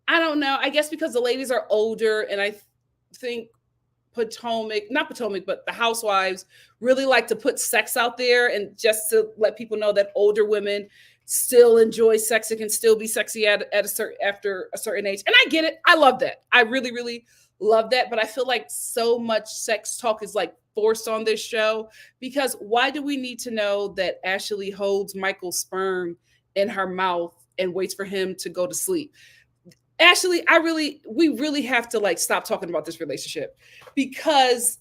I don't know. I guess because the ladies are older, and I think not Potomac, but the Housewives really like to put sex out there, and just to let people know that older women still enjoy sex. It can still be sexy after a certain age. And I get it. I love that. I really, really love that. But I feel like so much sex talk is like forced on this show, because why do we need to know that Ashley holds Michael's sperm in her mouth and waits for him to go to sleep? Ashley, we really have to stop talking about this relationship, because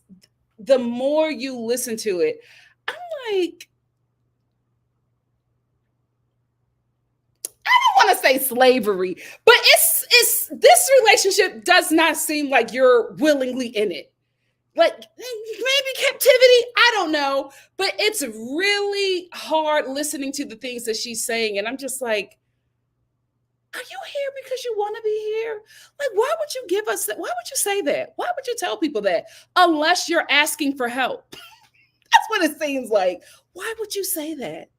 the more you listen to it, I'm like, I don't want to say slavery, but it's this relationship does not seem like you're willingly in it. Like, maybe captivity, I don't know, but it's really hard listening to the things that she's saying, and I'm just like, are you here because you want to be here? Like, why would you give us that? Why would you say that? Why would you tell people that? Unless you're asking for help. That's what it seems like. Why would you say that?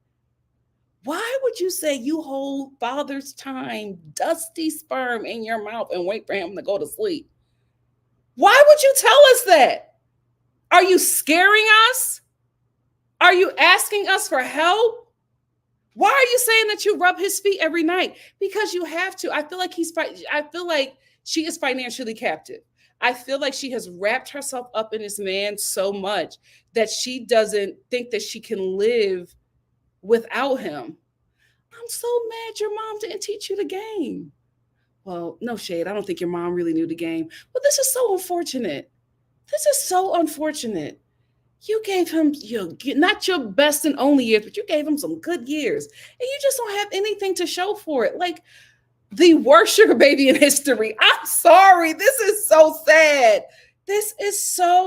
Why would you say you hold father's time, dusty sperm in your mouth, and wait for him to go to sleep? Why would you tell us that? Are you scaring us? Are you asking us for help? Why are you saying that you rub his feet every night? Because you have to. I feel like she is financially captive. I feel like she has wrapped herself up in this man so much that she doesn't think that she can live without him. I'm so mad your mom didn't teach you the game. Well, no shade. I don't think your mom really knew the game. But this is so unfortunate. You gave him not your best and only years, but you gave him some good years. And you just don't have anything to show for it. Like, the worst sugar baby in history. I'm sorry. This is so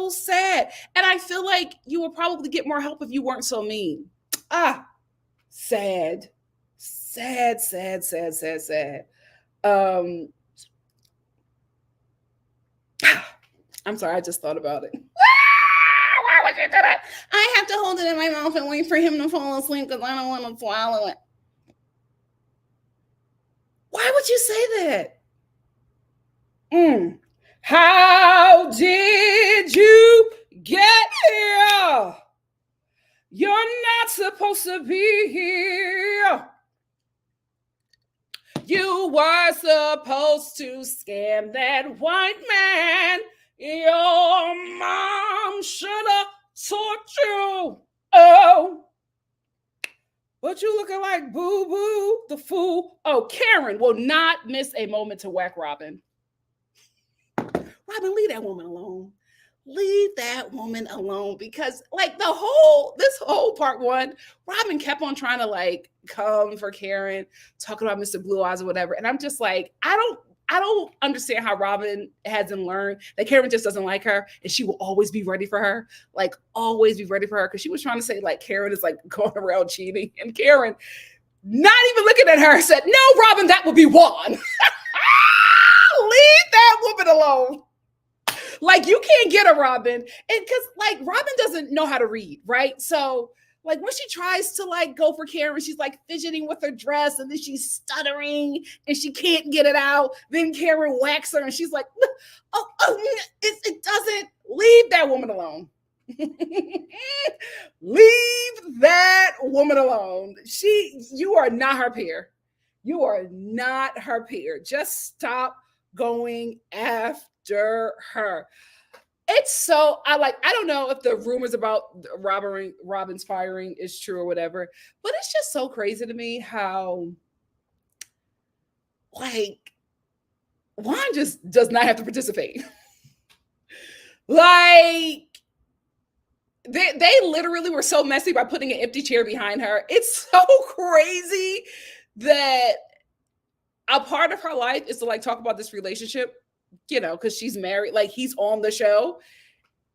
sad. And I feel like you would probably get more help if you weren't so mean. Sad. I'm sorry. I just thought about it. Why would you do that? I have to hold it in my mouth and wait for him to fall asleep because I don't want to swallow it. Why would you say that? How did you get here? You're not supposed to be here. You were supposed to scam that white man. Your mom should have taught you. Oh. But you looking like Boo Boo, the fool. Oh, Karen will not miss a moment to whack Robin. Robin, leave that woman alone. leave that woman alone, because like this whole part one, Robin kept on trying to like come for Karen, talking about Mr. Blue Eyes or whatever. And I'm just like, I don't understand how Robin hasn't learned that Karen just doesn't like her and she will always be ready for her. Like always be ready for her. Cause she was trying to say like Karen is like going around cheating. And Karen, not even looking at her, said, no, Robin, that would be Juan. Leave that woman alone. Like you can't get a Robin. And because like Robin doesn't know how to read, right? So like when she tries to like go for Karen, she's like fidgeting with her dress and then she's stuttering and she can't get it out. Then Karen whacks her and she's like, it doesn't. Leave that woman alone. Leave that woman alone. You are not her peer. You are not her peer. Just stop going after her. It's so I don't know if the rumors about Robin's firing is true or whatever, but it's just so crazy to me how like Juan just does not have to participate. Like they literally were so messy by putting an empty chair behind her. It's so crazy that a part of her life is to like talk about this relationship, you know, because she's married, like he's on the show,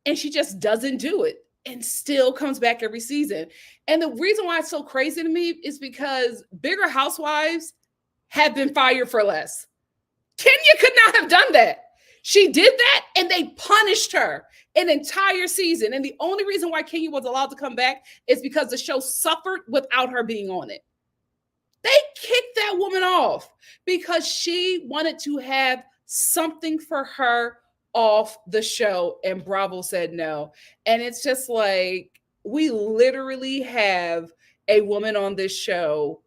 and she just doesn't do it and still comes back every season. And the reason why it's so crazy to me is because bigger housewives have been fired for less. Kenya could not have done that. She did that and they punished her an entire season. And the only reason why Kenya was allowed to come back is because the show suffered without her being on it. They kicked that woman off because she wanted to have something for her off the show, and Bravo said no. And it's just like, we literally have a woman on this show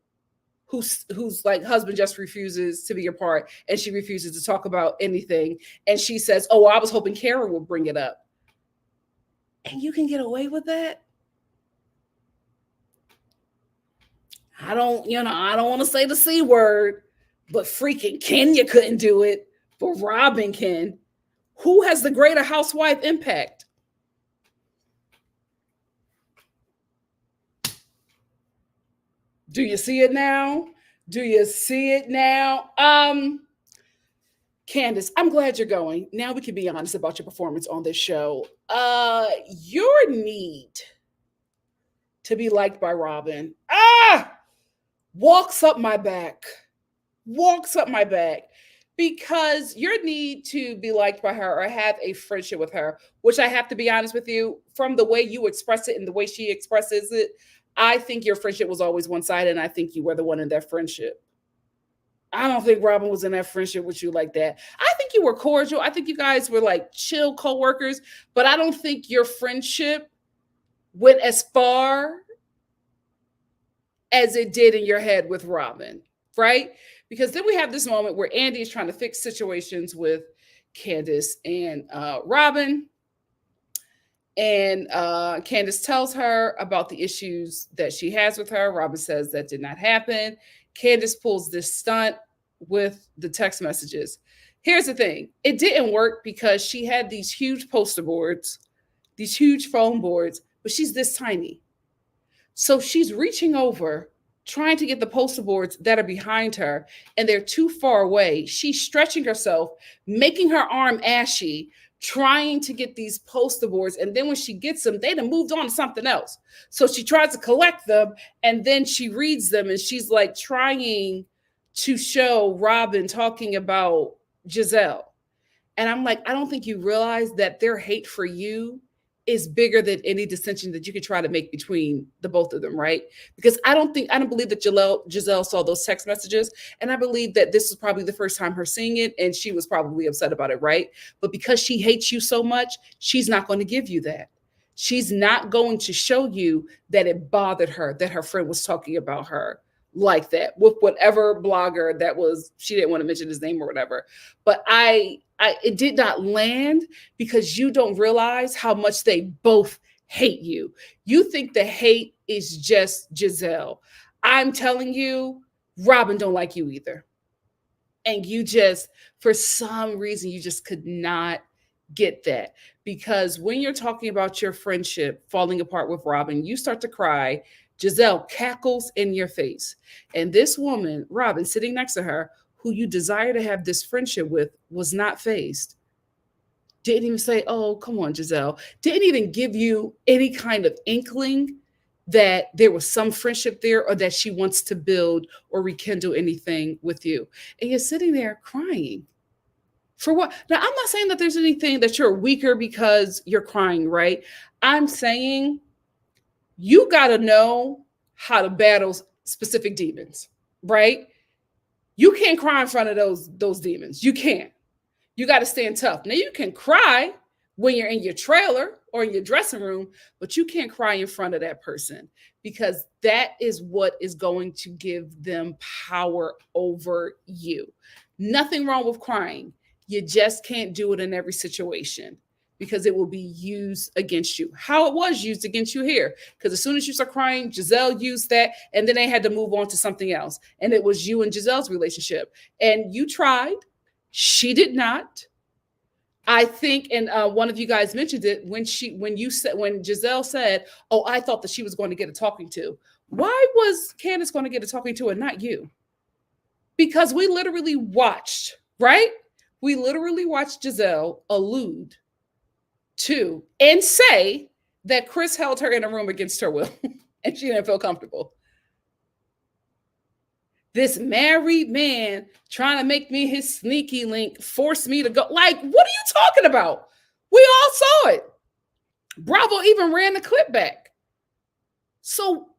who's like husband just refuses to be a part, and she refuses to talk about anything. And she says, oh, I was hoping Karen would bring it up. And you can get away with that? I don't want to say the C word, but freaking Kenya couldn't do it, but Robin can. Who has the greater housewife impact? Do you see it now? Do you see it now? Candiace, I'm glad you're going. Now we can be honest about your performance on this show. Your need to be liked by Robin, walks up my back. Walks up my back. Because your need to be liked by her or have a friendship with her, which I have to be honest with you, from the way you express it and the way she expresses it, I think your friendship was always one-sided, and I think you were the one in that friendship. I don't think Robin was in that friendship with you like that. I think you were cordial. I think you guys were like chill co-workers, but I don't think your friendship went as far as it did in your head with Robin, right? Because then we have this moment where Andy is trying to fix situations with Candiace and Robin. And Candiace tells her about the issues that she has with her. Robin says that did not happen. Candiace pulls this stunt with the text messages. Here's the thing. It didn't work because she had these huge poster boards, these huge phone boards, but she's this tiny. So she's reaching over, trying to get the poster boards that are behind her, and they're too far away. She's stretching herself, making her arm ashy, trying to get these poster boards. And then when she gets them, they'd have moved on to something else. So she tries to collect them, and then she reads them, and she's like trying to show Robin talking about Giselle. And I'm like, I don't think you realize that their hate for you is bigger than any dissension that you could try to make between the both of them, right? Because I don't believe that Giselle saw those text messages. And I believe that this was probably the first time her seeing it, and she was probably upset about it, right? But because she hates you so much, she's not going to give you that. She's not going to show you that it bothered her that her friend was talking about her like that with whatever blogger that was. She didn't want to mention his name or whatever. But it did not land because you don't realize how much they both hate you. You think the hate is just Giselle. I'm telling you, Robin don't like you either. And you just, for some reason, you just could not get that. Because when you're talking about your friendship falling apart with Robin, you start to cry. Giselle cackles in your face. And this woman, Robin, sitting next to her, who you desire to have this friendship with, was not phased. Didn't even say, oh, come on, Giselle. Didn't even give you any kind of inkling that there was some friendship there or that she wants to build or rekindle anything with you. And you're sitting there crying. For what? Now, I'm not saying that there's anything that you're weaker because you're crying, right? I'm saying you got to know how to battle specific demons, right? You can't cry in front of those demons. You can't. You got to stand tough. Now, you can cry when you're in your trailer or in your dressing room, but you can't cry in front of that person because that is what is going to give them power over you. Nothing wrong with crying. You just can't do it in every situation because it will be used against you. How it was used against you here. Because as soon as you start crying, Giselle used that, and then they had to move on to something else. And it was you and Giselle's relationship. And you tried. She did not. I think, and one of you guys mentioned it when Giselle said, "Oh, I thought that she was going to get a talking to." Why was Candiace going to get a talking to and not you? Because we literally watched, right? We literally watched Giselle allude to and say that Chris held her in a room against her will and she didn't feel comfortable. This married man trying to make me his sneaky link, forced me to go. Like, what are you talking about? We all saw it. Bravo even ran the clip back. So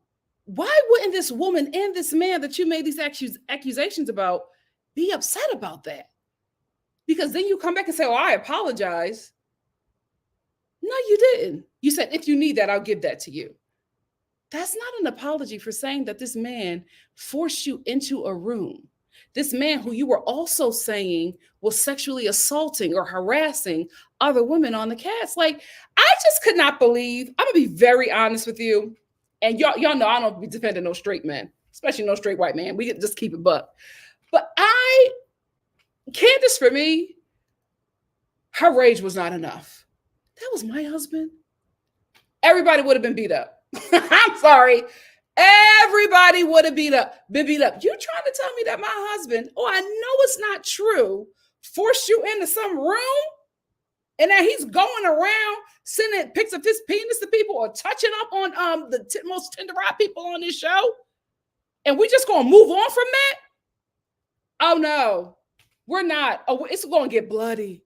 why wouldn't this woman and this man that you made these accusations about be upset about that? Because then you come back and say, "Oh, I apologize." No, you didn't. You said, "If you need that, I'll give that to you." That's not an apology for saying that this man forced you into a room. This man who you were also saying was sexually assaulting or harassing other women on the cast. Like, I just could not believe. I'm gonna be very honest with you. And y'all know I don't be defending no straight men, especially no straight white man. We can just keep it buck. But Candiace, for me, her rage was not enough. That was my husband. Everybody would have been beat up. I'm sorry. Everybody would have been beat up. You trying to tell me that my husband, oh, I know it's not true, forced you into some room and that he's going around sending pics of his penis to people or touching up on the most tenderized people on this show? And we just going to move on from that? Oh, no, we're not. Oh, it's going to get bloody.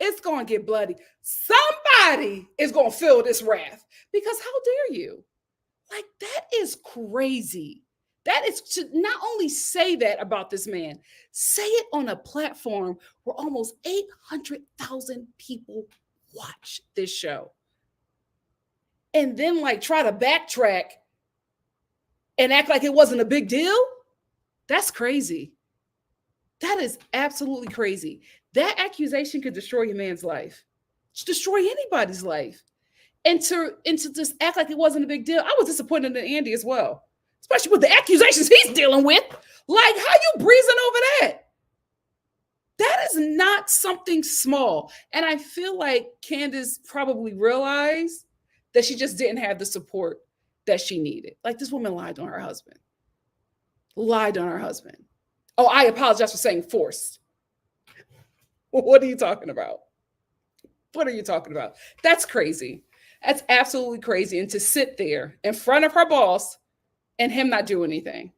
It's going to get bloody. Somebody is going to feel this wrath because how dare you? Like, that is crazy. That is to not only say that about this man, say it on a platform where almost 800,000 people watch this show. And then like try to backtrack and act like it wasn't a big deal. That's crazy. That is absolutely crazy. That accusation could destroy a man's life, destroy anybody's life. And to just act like it wasn't a big deal. I was disappointed in Andy as well, especially with the accusations he's dealing with. Like, how you breezing over that? That is not something small. And I feel like Candiace probably realized that she just didn't have the support that she needed. Like, this woman lied on her husband. Lied on her husband. Oh, I apologize for saying forced. What are you talking about? What are you talking about? That's crazy. That's absolutely crazy. And to sit there in front of her boss and him not do anything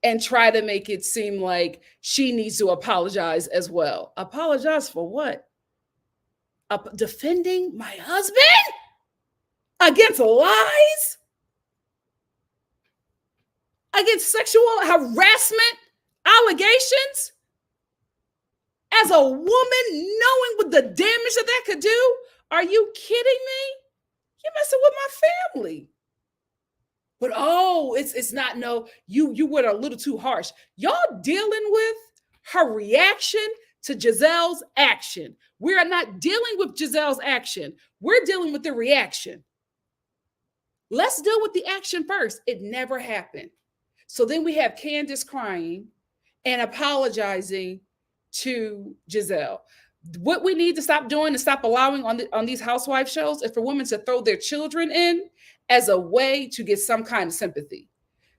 and try to make it seem like she needs to apologize as well. Apologize for what? Defending my husband against lies? Against sexual harassment allegations? As a woman, knowing what the damage that could do? Are you kidding me? You're messing with my family. But oh, it's not, no, you were a little too harsh. Y'all dealing with her reaction to Giselle's action. We're not dealing with Giselle's action. We're dealing with the reaction. Let's deal with the action first. It never happened. So then we have Candiace crying and apologizing to Giselle. What we need to stop doing and stop allowing on these housewife shows is for women to throw their children in as a way to get some kind of sympathy.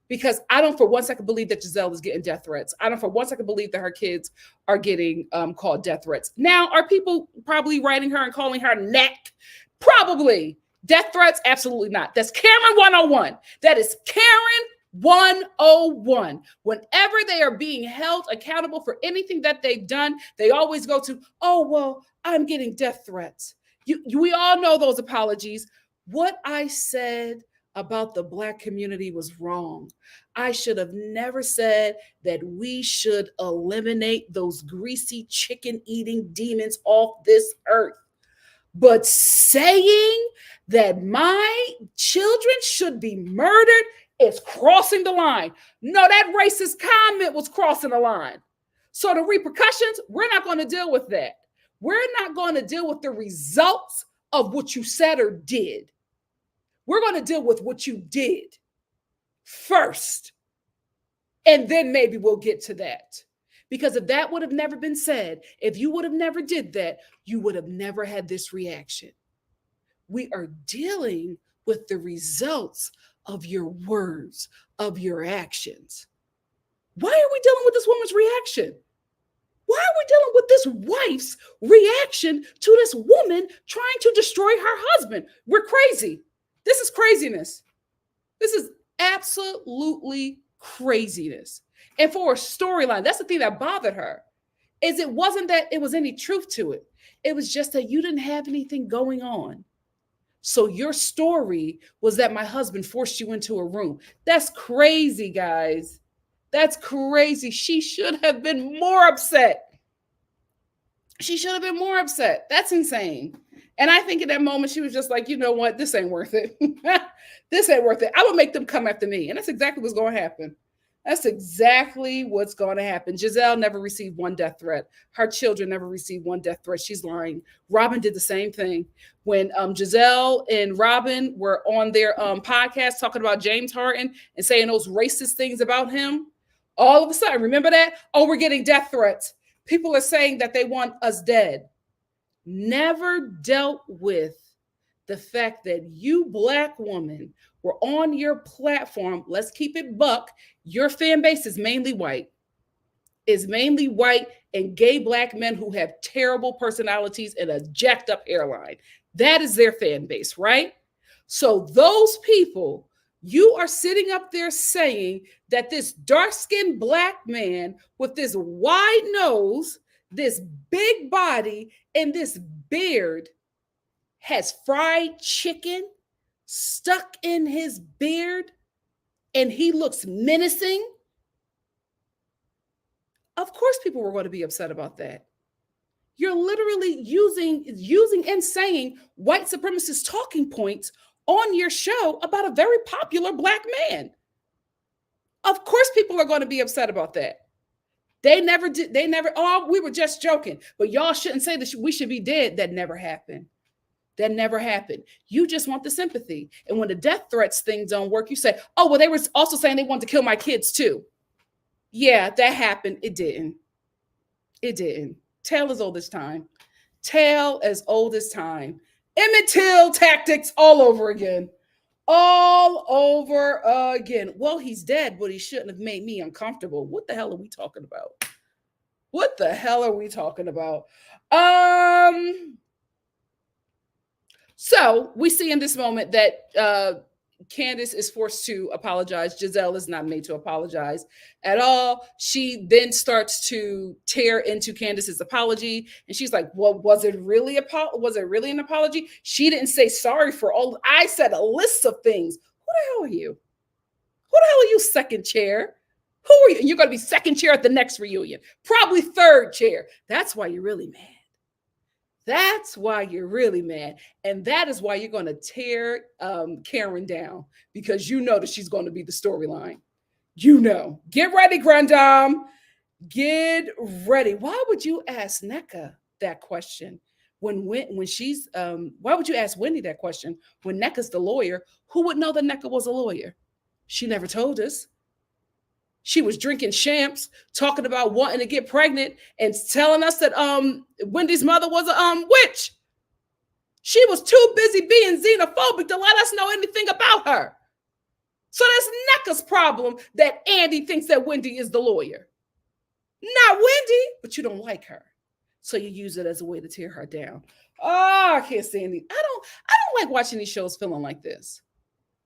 Because I don't for one second believe that Giselle is getting death threats. I don't for one second believe that her kids are getting called death threats. Now, are people probably writing her and calling her neck? Probably. Death threats? Absolutely not. That's Karen 101. That is Karen 101. Whenever they are being held accountable for anything that they've done, they always go to, oh, well, I'm getting death threats. We all know those apologies. What I said about the Black community was wrong. I should have never said that we should eliminate those greasy chicken eating demons off this earth. But saying that my children should be murdered is crossing the line. No, that racist comment was crossing the line. So the repercussions, we're not going to deal with that. We're not going to deal with the results of what you said or did. We're going to deal with what you did first. And then maybe we'll get to that. Because if that would have never been said, if you would have never did that, you would have never had this reaction. We are dealing with the results of your words, of your actions. Why are we dealing with this woman's reaction? Why are we dealing with this wife's reaction to this woman trying to destroy her husband? We're crazy. This is craziness. This is absolutely craziness. And for a storyline, that's the thing that bothered her, is it wasn't that it was any truth to it. It was just that you didn't have anything going on. So your story was that my husband forced you into a room. That's crazy, guys. That's crazy. She should have been more upset. She should have been more upset. That's insane. And I think in that moment, she was just like, you know what? This ain't worth it. This ain't worth it. I will make them come after me. And that's exactly what's going to happen. That's exactly what's going to happen. Giselle never received one death threat. Her children never received one death threat. She's lying. Robin did the same thing. When Giselle and Robin were on their podcast talking about James Harden and saying those racist things about him, all of a sudden, remember that? Oh, we're getting death threats. People are saying that they want us dead. Never dealt with the fact that you Black woman were on your platform. Let's keep it buck. Your fan base is mainly white. Is mainly white and gay Black men who have terrible personalities and a jacked up hairline. That is their fan base, right? So those people, you are sitting up there saying that this dark-skinned Black man with this wide nose, this big body, and this beard has fried chicken stuck in his beard and he looks menacing. Of course, people were going to be upset about that. You're literally using and saying white supremacist talking points on your show about a very popular Black man. Of course, people are going to be upset about that. They never did. They never, oh, we were just joking, but y'all shouldn't say that we should be dead. That never happened. That never happened. You just want the sympathy. And when the death threats things don't work, you say, oh, well, they were also saying they wanted to kill my kids too. Yeah, that happened. It didn't. It didn't. Tale as old as time. Tale as old as time. Emmett Till tactics all over again. All over again. Well, he's dead, but he shouldn't have made me uncomfortable. What the hell are we talking about? What the hell are we talking about? So we see in this moment that Candiace is forced to apologize. Giselle is not made to apologize at all. She then starts to tear into Candiace's apology. And she's like, well, was it really an apology? She didn't say sorry for all. I said a list of things. Who the hell are you? Who the hell are you, second chair? Who are you? And you're going to be second chair at the next reunion. Probably third chair. That's why you're really mad. That's why you're really mad. And that is why you're going to tear Karen down, because you know that she's going to be the storyline. You know. Get ready, Grandam. Get ready. Why would you ask Nneka that question when she's, why would you ask Wendy that question when Nneka's the lawyer? Who would know that Nneka was a lawyer? She never told us. She was drinking champs, talking about wanting to get pregnant, and telling us that Wendy's mother was a witch. She was too busy being xenophobic to let us know anything about her. So that's Nneka's problem that Andy thinks that Wendy is the lawyer. Not Wendy, but you don't like her. So you use it as a way to tear her down. Oh, I can't stand it. I don't like watching these shows feeling like this.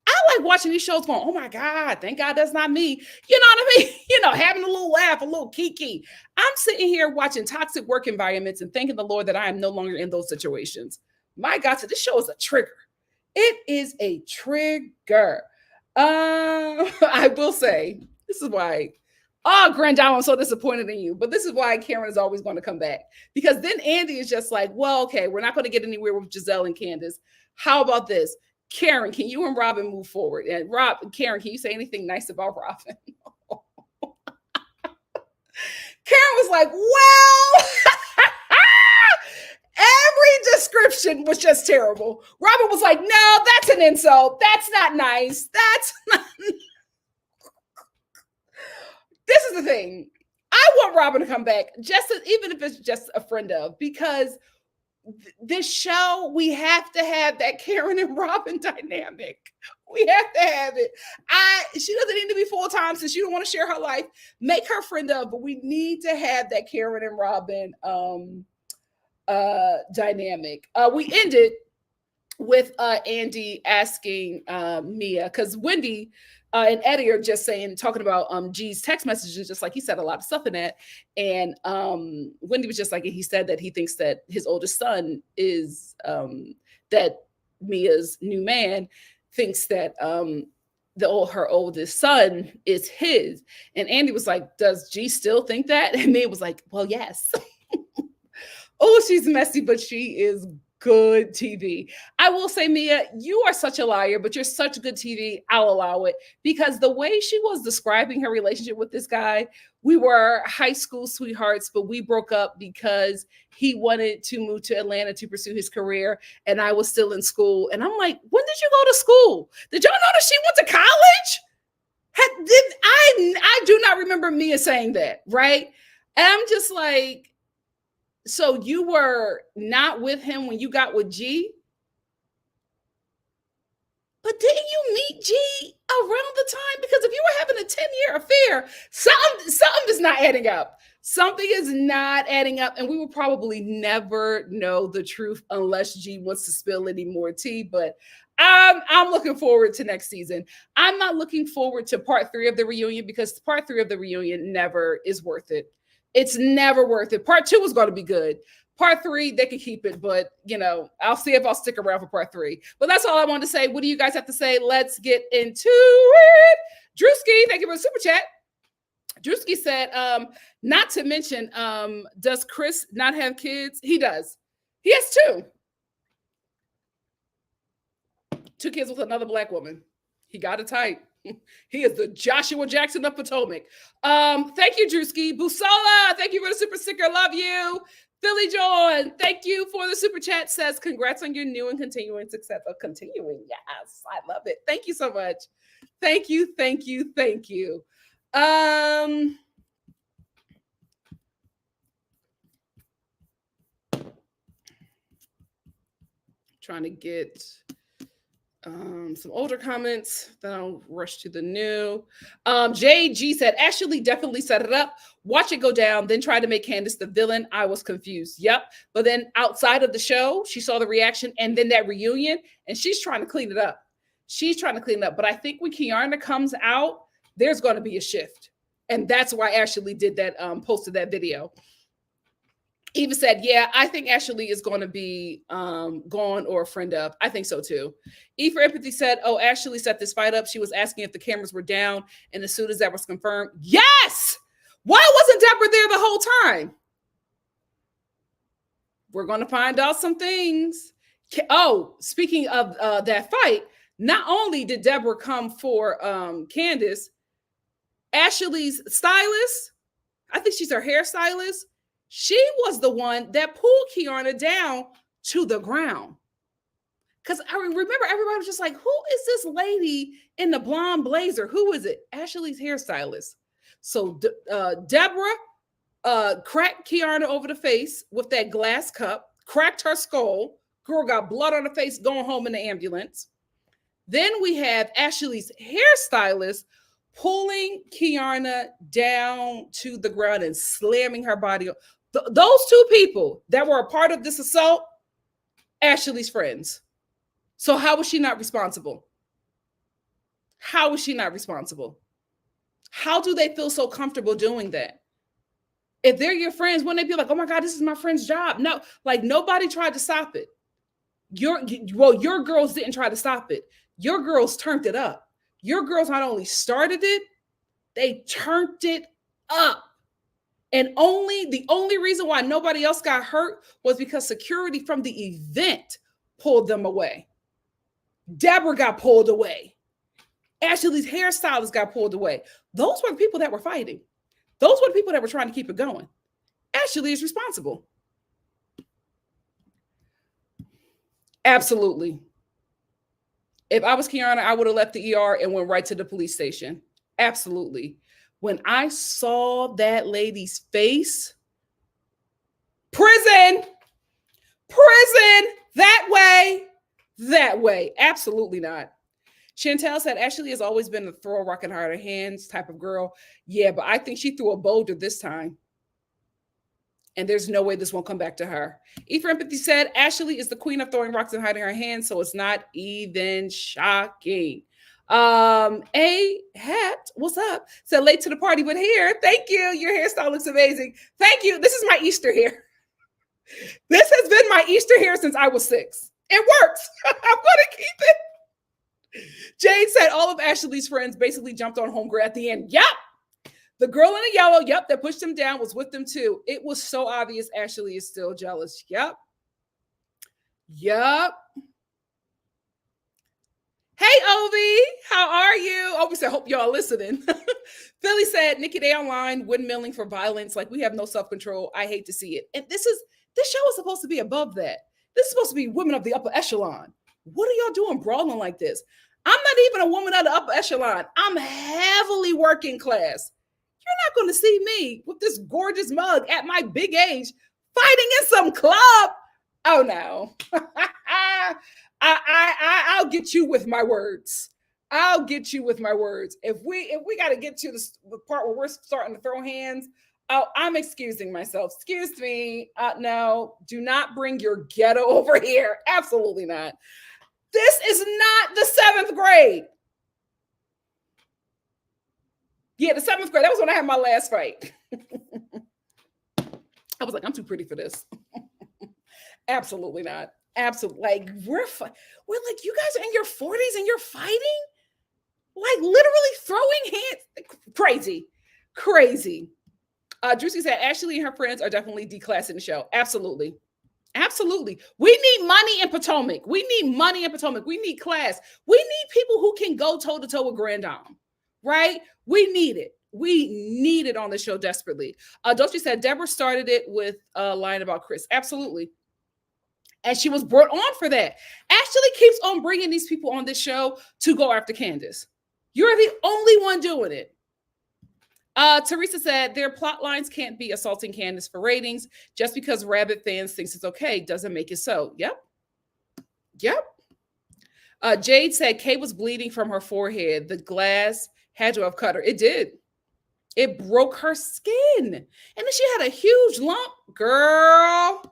I like watching these shows going, oh my God, thank God that's not me. You know what I mean? You know, having a little laugh, a little kiki. I'm sitting here watching toxic work environments and thanking the Lord that I am no longer in those situations. My God, so this show is a trigger. It is a trigger. I will say, this is why, Grand John, I'm so disappointed in you, but this is why Karen is always going to come back. Because then Andy is just like, well, okay, we're not going to get anywhere with Giselle and Candace. How about this? Karen, can you and Robin move forward? And Karen, can you say anything nice about Robin? Karen was like, well, every description was just terrible. Robin was like, no, that's an insult. That's not nice. That's not. This is the thing. I want Robin to come back, even if it's just a friend of, because this show, we have to have that Karen and Robin dynamic. We have to have it. She doesn't need to be full-time since she don't want to share her life. Make her friend of, but we need to have that Karen and Robin dynamic. We ended with Andy asking Mia, because Wendy and Eddie are just talking about G's text messages, just like he said a lot of stuff in that. And Wendy was just like, he said that he thinks that his oldest son is, that Mia's new man thinks that her oldest son is his. And Andy was like, does G still think that? And Mia was like, well, yes. Oh, she's messy, but she is good TV. I will say, Mia, you are such a liar, but you're such good TV. I'll allow it, because the way she was describing her relationship with this guy, we were high school sweethearts, but we broke up because he wanted to move to Atlanta to pursue his career, and I was still in school. And I'm like, when did you go to school? Did y'all know that she went to college? I do not remember Mia saying that, right? And I'm just like, so you were not with him when you got with G? But didn't you meet G around the time? Because if you were having a 10-year affair, something is not adding up. Something is not adding up. And we will probably never know the truth unless G wants to spill any more tea. But I'm looking forward to next season. I'm not looking forward to part 3 of the reunion, because part 3 of the reunion never is worth it. It's never worth it. Part 2 is going to be good. Part 3, they can keep it, but I'll see if I'll stick around for part 3. But that's all I wanted to say. What do you guys have to say? Let's get into it. Drewski, thank you for the super chat. Drewski said, not to mention, does Chris not have kids? He does. He has 2 kids with another Black woman. He got it tight. He is the Joshua Jackson of Potomac. Thank you, Drewski. Busola, thank you for the super sticker. Love you. Philly John, thank you for the super chat. Says, congrats on your new and continuing success. Continuing. Yes, I love it. Thank you so much. Thank you, thank you, thank you. Trying to get some older comments, then I'll rush to the new. JG said, Ashley definitely set it up. Watch it go down, then try to make Candace the villain. I was confused. Yep. But then outside of the show, she saw the reaction and then that reunion, and she's trying to clean it up. But I think when Kiana comes out, there's going to be a shift. And that's why Ashley did that, posted that video. Eva said, yeah, I think Ashley is going to be gone or a friend of. I think so too. E for Empathy said, oh, Ashley set this fight up. She was asking if the cameras were down. And as soon as that was confirmed, yes! Why wasn't Deborah there the whole time? We're going to find out some things. Oh, speaking of that fight, not only did Deborah come for Candace, Ashley's stylist, I think she's her hairstylist, she was the one that pulled Kiana down to the ground. Because I remember everybody was just like, who is this lady in the blonde blazer? Who is it? Ashley's hairstylist. So Deborah cracked Kiana over the face with that glass cup, cracked her skull. Girl got blood on her face, going home in the ambulance. Then we have Ashley's hairstylist pulling Kiana down to the ground and slamming her body. Those two people that were a part of this assault, Ashley's friends. So how was she not responsible? How is she not responsible? How do they feel so comfortable doing that? If they're your friends, wouldn't they be like, oh my God, this is my friend's job? No, like nobody tried to stop it. Your girls didn't try to stop it. Your girls turned it up. Your girls not only started it, they turned it up. And the only reason why nobody else got hurt was because security from the event pulled them away. Deborah got pulled away. Ashley's hairstylist got pulled away. Those were the people that were fighting. Those were the people that were trying to keep it going. Ashley is responsible. Absolutely. If I was Kiana, I would have left the ER and went right to the police station. Absolutely. When I saw that lady's face, prison, that way. Absolutely not. Chantel said Ashley has always been a throw a rock and hide her hands type of girl. Yeah, but I think she threw a boulder this time. And there's no way this won't come back to her. E for Empathy said Ashley is the queen of throwing rocks and hiding her hands, so it's not even shocking. A Hat, what's up? Said late to the party, but here. Thank you. Your hairstyle looks amazing. Thank you. This is my Easter hair. This has been my Easter hair since I was 6. It works. I'm going to keep it. Jade said all of Ashley's friends basically jumped on homegirl at the end. Yep. The girl in the yellow, yep, that pushed him down was with them too. It was so obvious Ashley is still jealous. Yep. Hey, Ovi, how are you? Ovi said, hope y'all listening. Philly said, Nikki, they online windmilling for violence. Like, we have no self-control. I hate to see it. And this show is supposed to be above that. This is supposed to be women of the upper echelon. What are y'all doing brawling like this? I'm not even a woman of the upper echelon. I'm heavily working class. You're not going to see me with this gorgeous mug at my big age fighting in some club. Oh, no. I'll get you with my words. If we got to get to the part where we're starting to throw hands, oh, I'm excusing myself. Excuse me. No, do not bring your ghetto over here. Absolutely not. This is not the 7th grade. Yeah, the 7th grade. That was when I had my last fight. I was like, I'm too pretty for this. Absolutely not. Absolutely. Like, we're like, you guys are in your 40s and you're fighting? Like, literally throwing hands. Crazy. Drusy said, Ashley and her friends are definitely declassing the show. Absolutely. We need money in Potomac. We need class. We need people who can go toe-to-toe with Grand Dame, right? We need it on the show desperately. Dolce said, Deborah started it with a line about Chris. Absolutely. And she was brought on for that. Ashley keeps on bringing these people on this show to go after Candace. You're the only one doing it. Teresa said their plot lines can't be assaulting Candace for ratings. Just because Rabbit fans thinks it's okay doesn't make it so. Yep. Jade said Kay was bleeding from her forehead. The glass had to have cut her. It did. It broke her skin. And then she had a huge lump. Girl.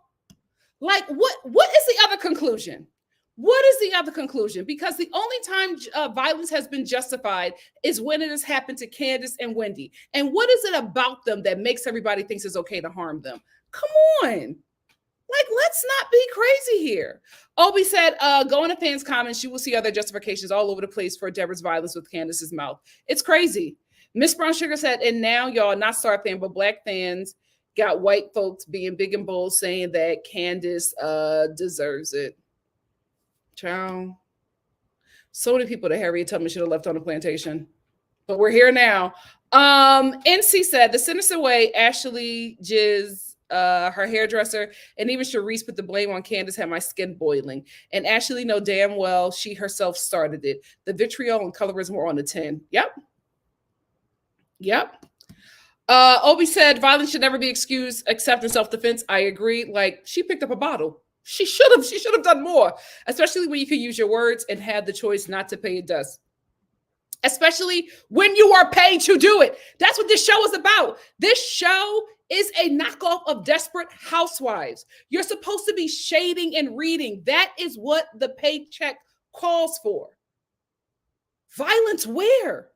Like, what is the other conclusion? Because the only time violence has been justified is when it has happened to Candace and Wendy. And what is it about them that makes everybody thinks it's okay to harm them? Come on. Like, let's not be crazy here. Obi said, go in the fans' comments. You will see other justifications all over the place for Deborah's violence with Candace's mouth. It's crazy. Miss Brown Sugar said, and now y'all, not Star fan, but Black fans got white folks being big and bold saying that Candace deserves it. Child. So many people that Harriet Tubman should have left on the plantation. But we're here now. NC said, the sinister way Ashley Jiz, her hairdresser, and even Charisse put the blame on Candace had my skin boiling. And Ashley know damn well she herself started it. The vitriol and colorism were on the 10. Yep. Obi said violence should never be excused except in self-defense. I agree. Like, she picked up a bottle. She should have done more, especially when you can use your words and have the choice not to pay a dust. Especially when you are paid to do it. That's what this show is about. This show is a knockoff of Desperate Housewives. You're supposed to be shading and reading. That is what the paycheck calls for. Violence where?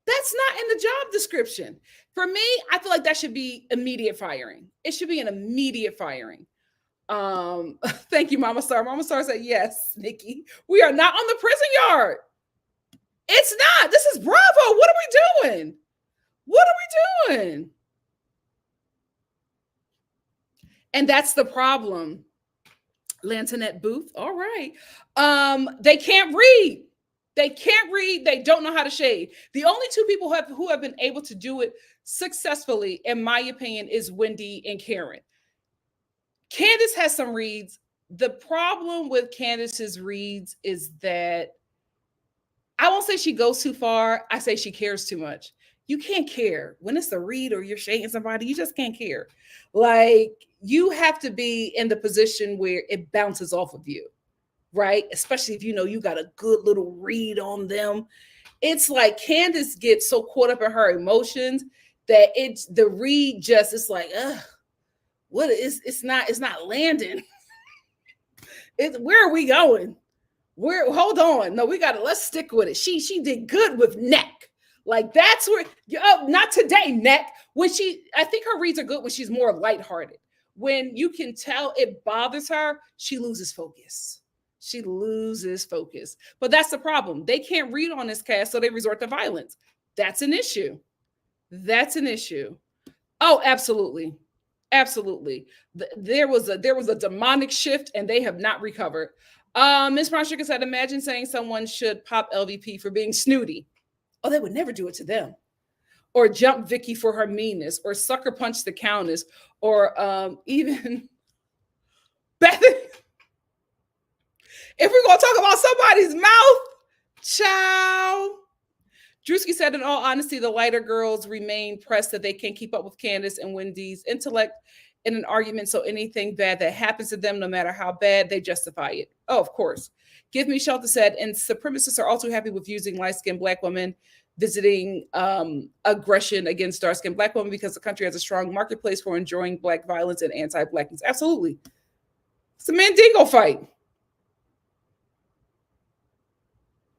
That's not in the job description. For me, I feel like that should be immediate firing. It should be an immediate firing. Thank you, Mama Star. Mama Star said, yes, Nikki. We are not on the prison yard. It's not. This is Bravo. What are we doing? What are we doing? And that's the problem. Lantonette Booth. All right. They can't read. They can't read. They don't know how to shade. The only two people who have been able to do it successfully, in my opinion, is Wendy and Karen. Candiace has some reads. The problem with Candiace's reads is that I won't say she goes too far. I say she cares too much. You can't care when it's a read or you're shading somebody. You just can't care. Like, you have to be in the position where it bounces off of you, right? Especially if you know you got a good little read on them. It's like Candiace gets so caught up in her emotions that the read just is like, what is it's not landing. Where are we going? Hold on. No, let's stick with it. She did good with neck. Like, that's where not today, neck. I think her reads are good when she's more lighthearted. When you can tell it bothers her, she loses focus. She loses focus. But that's the problem. They can't read on this cast, so they resort to violence. That's an issue. That's an issue. Oh, absolutely. Absolutely. There was a demonic shift and they have not recovered. Ms. Brown Sugar said, imagine saying someone should pop LVP for being snooty. Oh, they would never do it to them. Or jump Vicky for her meanness, or sucker punch the Countess, or even Bethany. If we're going to talk about somebody's mouth, ciao. Drewski said, in all honesty, the lighter girls remain pressed that they can't keep up with Candiace and Wendy's intellect in an argument, so anything bad that happens to them, no matter how bad, they justify it. Oh, of course. Give Me Shelter said, and supremacists are also happy with using light-skinned Black women visiting aggression against dark-skinned Black women because the country has a strong marketplace for enjoying Black violence and anti-Blackness. Absolutely. It's a Mandingo fight.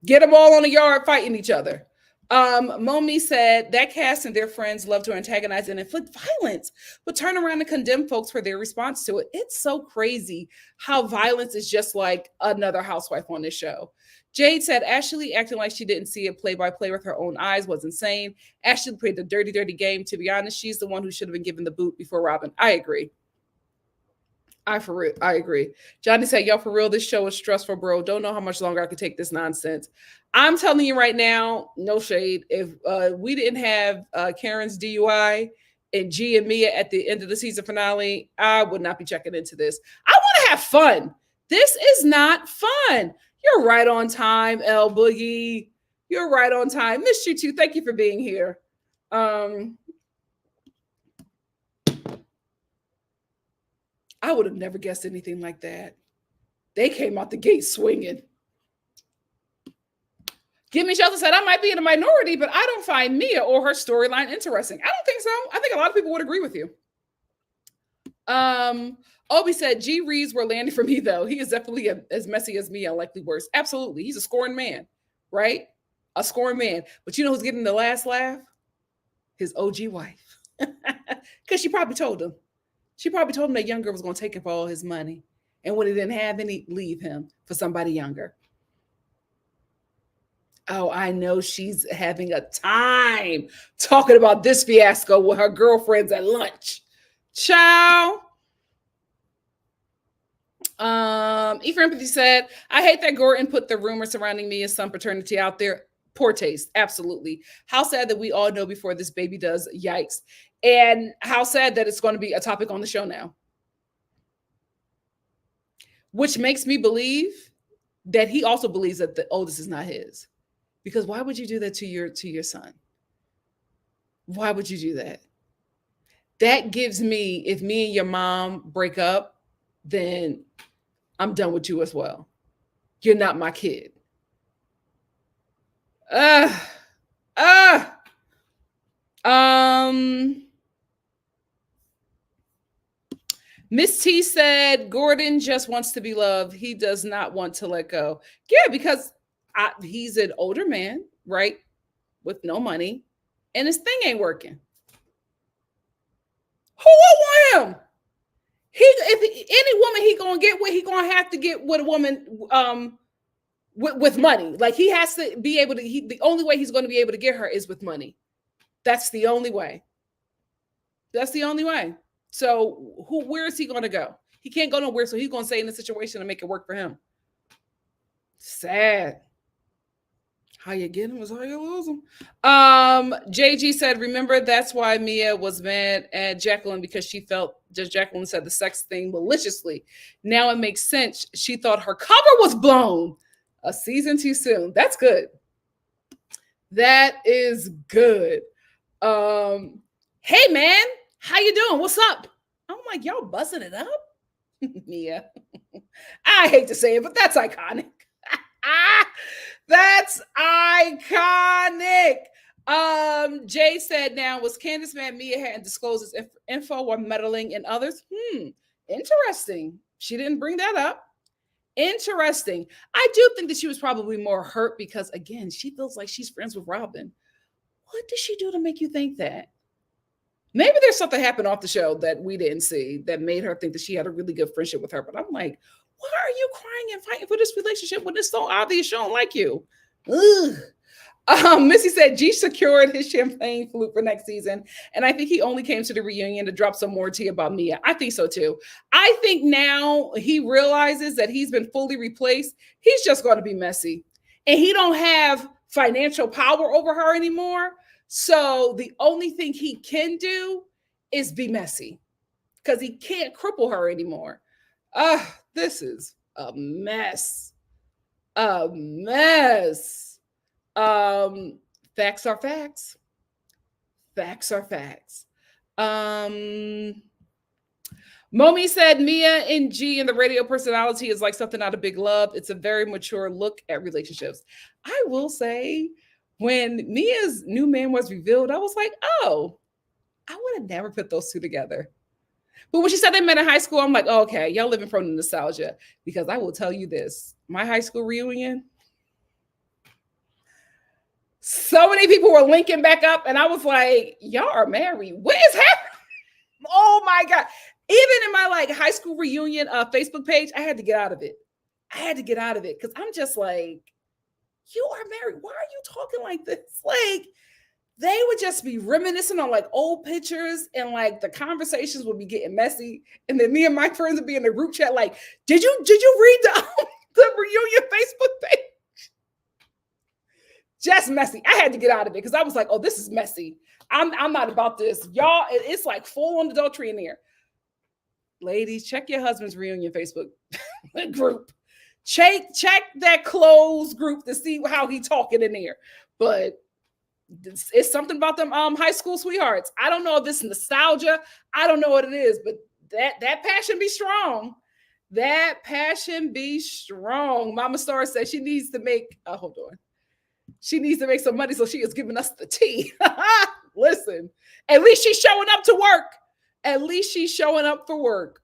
Get them all on the yard fighting each other. Momi said that cast and their friends love to antagonize and inflict violence, but turn around and condemn folks for their response to it. It's so crazy how violence is just like another housewife on this show. Jade said Ashley acting like she didn't see it play by play with her own eyes was insane. Ashley played the dirty, dirty game. To be honest, she's the one who should have been given the boot before Robin. I agree. I agree. Johnny said, yo, for real, this show is stressful, bro. Don't know how much longer I could take this nonsense. I'm telling you right now, no shade. If we didn't have Karen's DUI and G and Mia at the end of the season finale, I would not be checking into this. I want to have fun. This is not fun. You're right on time, L Boogie. You're right on time. Missed you too. Thank you for being here. I would have never guessed anything like that. They came out the gate swinging. Give Me Shelter said, I might be in a minority, but I don't find Mia or her storyline interesting. I don't think so. I think a lot of people would agree with you. Obi said, G reads were landing for me, though. He is definitely as messy as Mia, likely worse. Absolutely. He's a scoring man, right? A scoring man. But you know who's getting the last laugh? His OG wife. Because she probably told him. She probably told him that young girl was going to take him for all his money. And when he didn't have any, leave him for somebody younger. Oh, I know she's having a time talking about this fiasco with her girlfriends at lunch. Ciao. Ephraim Empathy said, I hate that Gordon put the rumor surrounding Mia's son paternity out there. Poor taste. Absolutely. How sad that we all know before this baby does. Yikes. And how sad that it's going to be a topic on the show now. Which makes me believe that he also believes that the oldest is not his. Because why would you do that to your son? Why would you do that? That gives me, if me and your mom break up, then I'm done with you as well. You're not my kid. Uh, uh, um, Miss T said Gordon just wants to be loved. He does not want to let go. Yeah, because he's an older man, right? With no money, and his thing ain't working. Who will want him? Any woman he gonna get with, he gonna have to get with a woman with money. Like he has to be able to. The only way he's going to be able to get her is with money. That's the only way. That's the only way. So where is he going to go? He can't go nowhere. So he's going to stay in the situation and make it work for him. Sad. How you get him is how you lose him. JG said, remember, that's why Mia was mad at Jacqueline, because she felt just Jacqueline said the sex thing maliciously. Now it makes sense. She thought her cover was blown. A season too soon. That's good. That is good. Hey man, how you doing? What's up? I'm like, y'all buzzing it up? Mia. I hate to say it, but that's iconic. That's iconic. Jay said, now, was Candiace mad Mia hadn't disclosed his info while meddling in others? Interesting. She didn't bring that up. Interesting. I do think that she was probably more hurt because, again, she feels like she's friends with Robin. What did she do to make you think that? Maybe there's something happened off the show that we didn't see that made her think that she had a really good friendship with her. But I'm like, why are you crying and fighting for this relationship when it's so obvious she don't like you? Ugh. Missy said G secured his champagne flute for next season, and I think he only came to the reunion to drop some more tea about Mia. I think so too. I think now he realizes that he's been fully replaced. He's just going to be messy, and he don't have financial power over her anymore. So the only thing he can do is be messy, because he can't cripple her anymore. This is a mess. A mess. Facts are facts. Facts are facts. Momi said Mia and G and the radio personality is like something out of Big Love. It's a very mature look at relationships. I will say, when Mia's new man was revealed, I was like, oh, I would have never put those two together. But when she said they met in high school, I'm like, oh, okay, y'all living from the nostalgia. Because I will tell you this, my high school reunion, so many people were linking back up, and I was like, y'all are married. What is happening? Oh my God. Even in my like high school reunion Facebook page, I had to get out of it. I had to get out of it because I'm just like, you are married. Why are you talking like this? Like, they would just be reminiscing on like old pictures, and like the conversations would be getting messy. And then me and my friends would be in the group chat like, did you read the reunion Facebook page? Just messy. I had to get out of it because I was like, oh, this is messy. I'm not about this. Y'all, it's like full on adultery in there. Ladies, check your husband's reunion Facebook group. Check that closed group to see how he talking in there. But it's something about them high school sweethearts. I don't know if it's nostalgia. I don't know what it is, but that passion be strong. That passion be strong. Mama Star says she needs to make, hold on. She needs to make some money, so she is giving us the tea. Listen, at least she's showing up to work. At least she's showing up for work.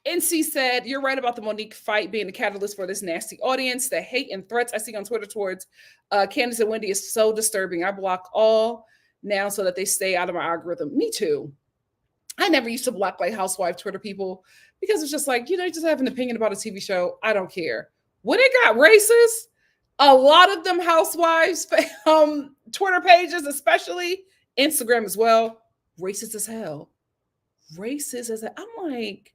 NC said, you're right about the Monique fight being the catalyst for this nasty audience. The hate and threats I see on Twitter towards Candiace and Wendy is so disturbing. I block all now so that they stay out of my algorithm. Me too. I never used to block like housewife Twitter people because it's just like, you just have an opinion about a TV show. I don't care. When it got racist, a lot of them housewives Twitter pages, especially Instagram as well, racist as hell. Racist as hell. I'm like,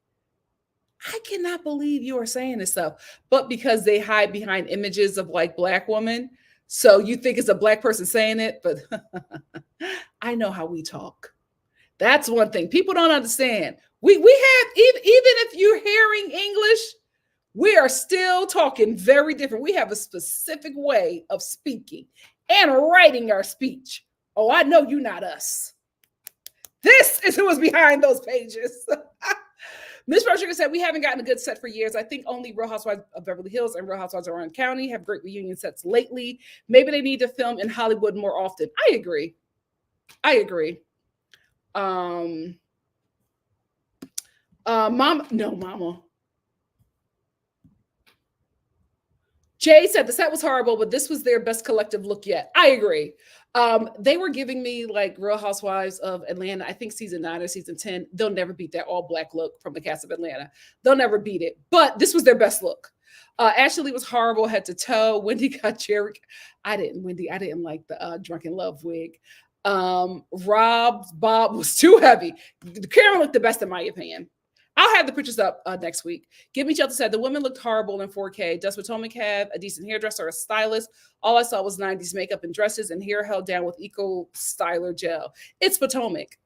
I cannot believe you are saying this stuff. But because they hide behind images of like Black women, so you think it's a Black person saying it, but I know how we talk. That's one thing people don't understand. We have, even if you're hearing English, we are still talking very different. We have a specific way of speaking and writing our speech. Oh, I know you not us. This is who was behind those pages. Miss Rodriguez said, we haven't gotten a good set for years. I think only Real Housewives of Beverly Hills and Real Housewives of Orange County have great reunion sets lately. Maybe they need to film in Hollywood more often. I agree. Mama. Jay said the set was horrible, but this was their best collective look yet. I agree. They were giving me like Real Housewives of Atlanta, I think season 9 or season 10. They'll never beat that all black look from the cast of Atlanta. They'll never beat it, but this was their best look. Ashley was horrible head to toe. Wendy got Jerry. I didn't like the Drunken Love wig. Rob's Bob was too heavy. Karen looked the best in my opinion. I'll have the pictures up next week. Give Me Shelter said the women looked horrible in 4K. Does Potomac have a decent hairdresser or a stylist? All I saw was 90s makeup and dresses and hair held down with Eco Styler gel. It's Potomac.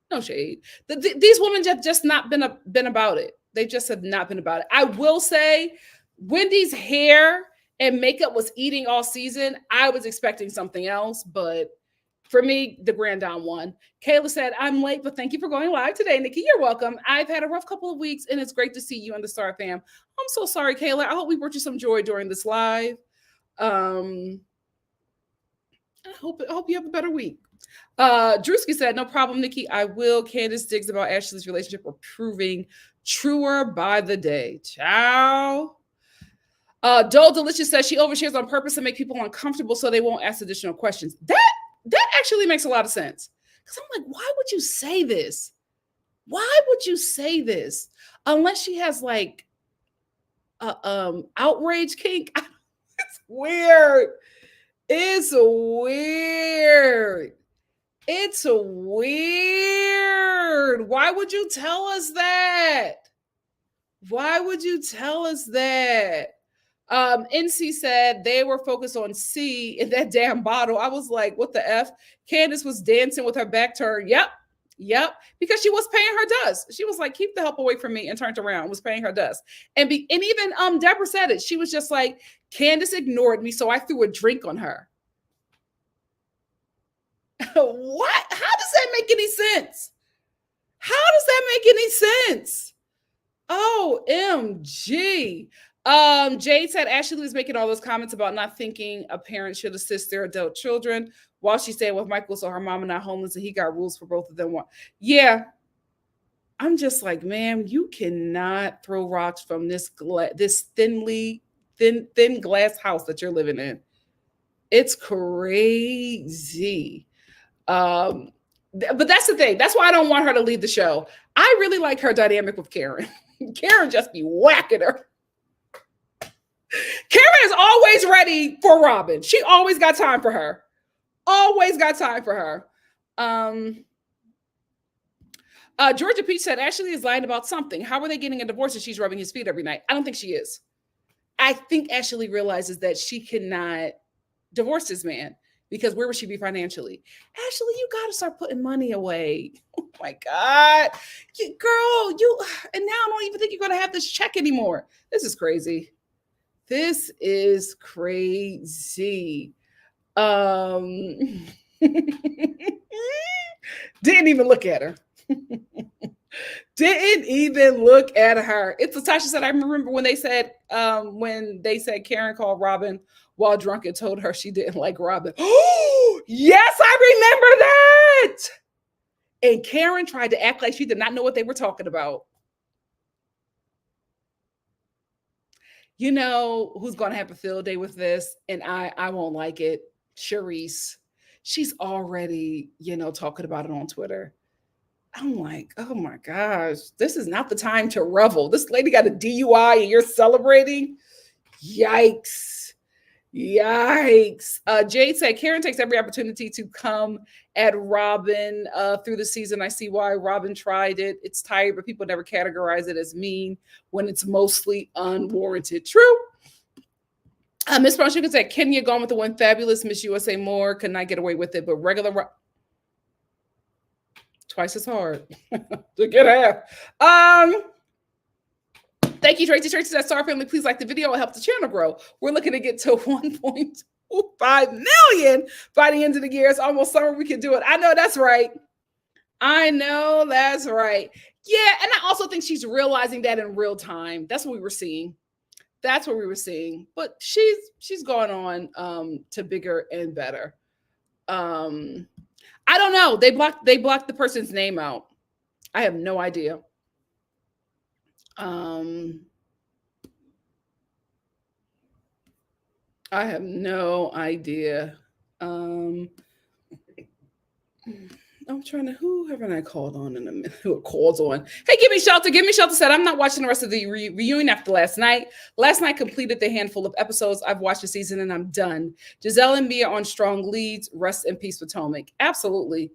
No shade. These women have just not been about it. They just have not been about it. I will say Wendy's hair and makeup was eating all season. I was expecting something else, but for me, the Grand Dame won. Kayla said, I'm late, but thank you for going live today, Nikki. You're welcome. I've had a rough couple of weeks, and it's great to see you and the Star fam. I'm so sorry, Kayla. I hope we brought you some joy during this live. I hope you have a better week. Drewski said, no problem, Nikki. I will. Candace digs about Ashley's relationship are proving truer by the day. Ciao. Dole Delicious says she overshares on purpose to make people uncomfortable so they won't ask additional questions. That actually makes a lot of sense. Because I'm like, why would you say this? Why would you say this? Unless she has like outrage kink. It's weird. It's weird. It's weird. Why would you tell us that? Why would you tell us that? NC said they were focused on C in that damn bottle. I was like, what the F? Candace was dancing with her back turned. Yep. Because she was paying her dust. She was like, keep the help away from me, and turned around, was paying her dust. And even Deborah said it. She was just like, Candace ignored me, so I threw a drink on her. What? How does that make any sense? OMG. Jade said Ashley was making all those comments about not thinking a parent should assist their adult children while she's staying with Michael, so her mama not homeless, and he got rules for both of them. Yeah. I'm just like, ma'am, you cannot throw rocks from this thin glass house that you're living in. It's crazy. But that's the thing. That's why I don't want her to leave the show. I really like her dynamic with Karen. Karen just be whacking her. Karen is always ready for Robin. She always got time for her. Georgia Peach said Ashley is lying about something. How are they getting a divorce if she's rubbing his feet every night? I don't think she is. I think Ashley realizes that she cannot divorce this man because where would she be financially? Ashley, you got to start putting money away. Oh my God. Girl, and now I don't even think you're going to have this check anymore. This is crazy. Didn't even look at her. It's Latasha said, I remember when they said Karen called Robin while drunk and told her she didn't like Robin. Oh, yes, I remember that. And Karen tried to act like she did not know what they were talking about. You know who's going to have a field day with this, and I won't like it? Charisse. She's already, talking about it on Twitter. I'm like, oh my gosh, this is not the time to revel. This lady got a DUI and you're celebrating? Yikes. Jade said, Karen takes every opportunity to come at Robin through the season. I see why Robin tried it. It's tired, but people never categorize it as mean when it's mostly unwarranted. True. Miss Brown Sugar said, Kenya gone with the one fabulous Miss USA more. Could not get away with it, but regular twice as hard to get half. Thank you, Tracy. Tracy said, Star Family, please like the video. It'll help the channel grow. We're looking to get to 1.2 5 million by the end of the year. It's almost summer. We can do it. I know that's right. I know that's right. Yeah, and I also think she's realizing that in real time. That's what we were seeing. That's what we were seeing. But she's going on to bigger and better. I don't know. They blocked the person's name out. I have no idea. I have no idea. I'm trying to, who haven't I called on in a minute? Who calls on? Hey, give me shelter. Give me shelter. Said I'm not watching the rest of the reunion after last night. Last night completed the handful of episodes. I've watched the season and I'm done. Giselle and Mia on strong leads. Rest in peace, Potomac. Absolutely.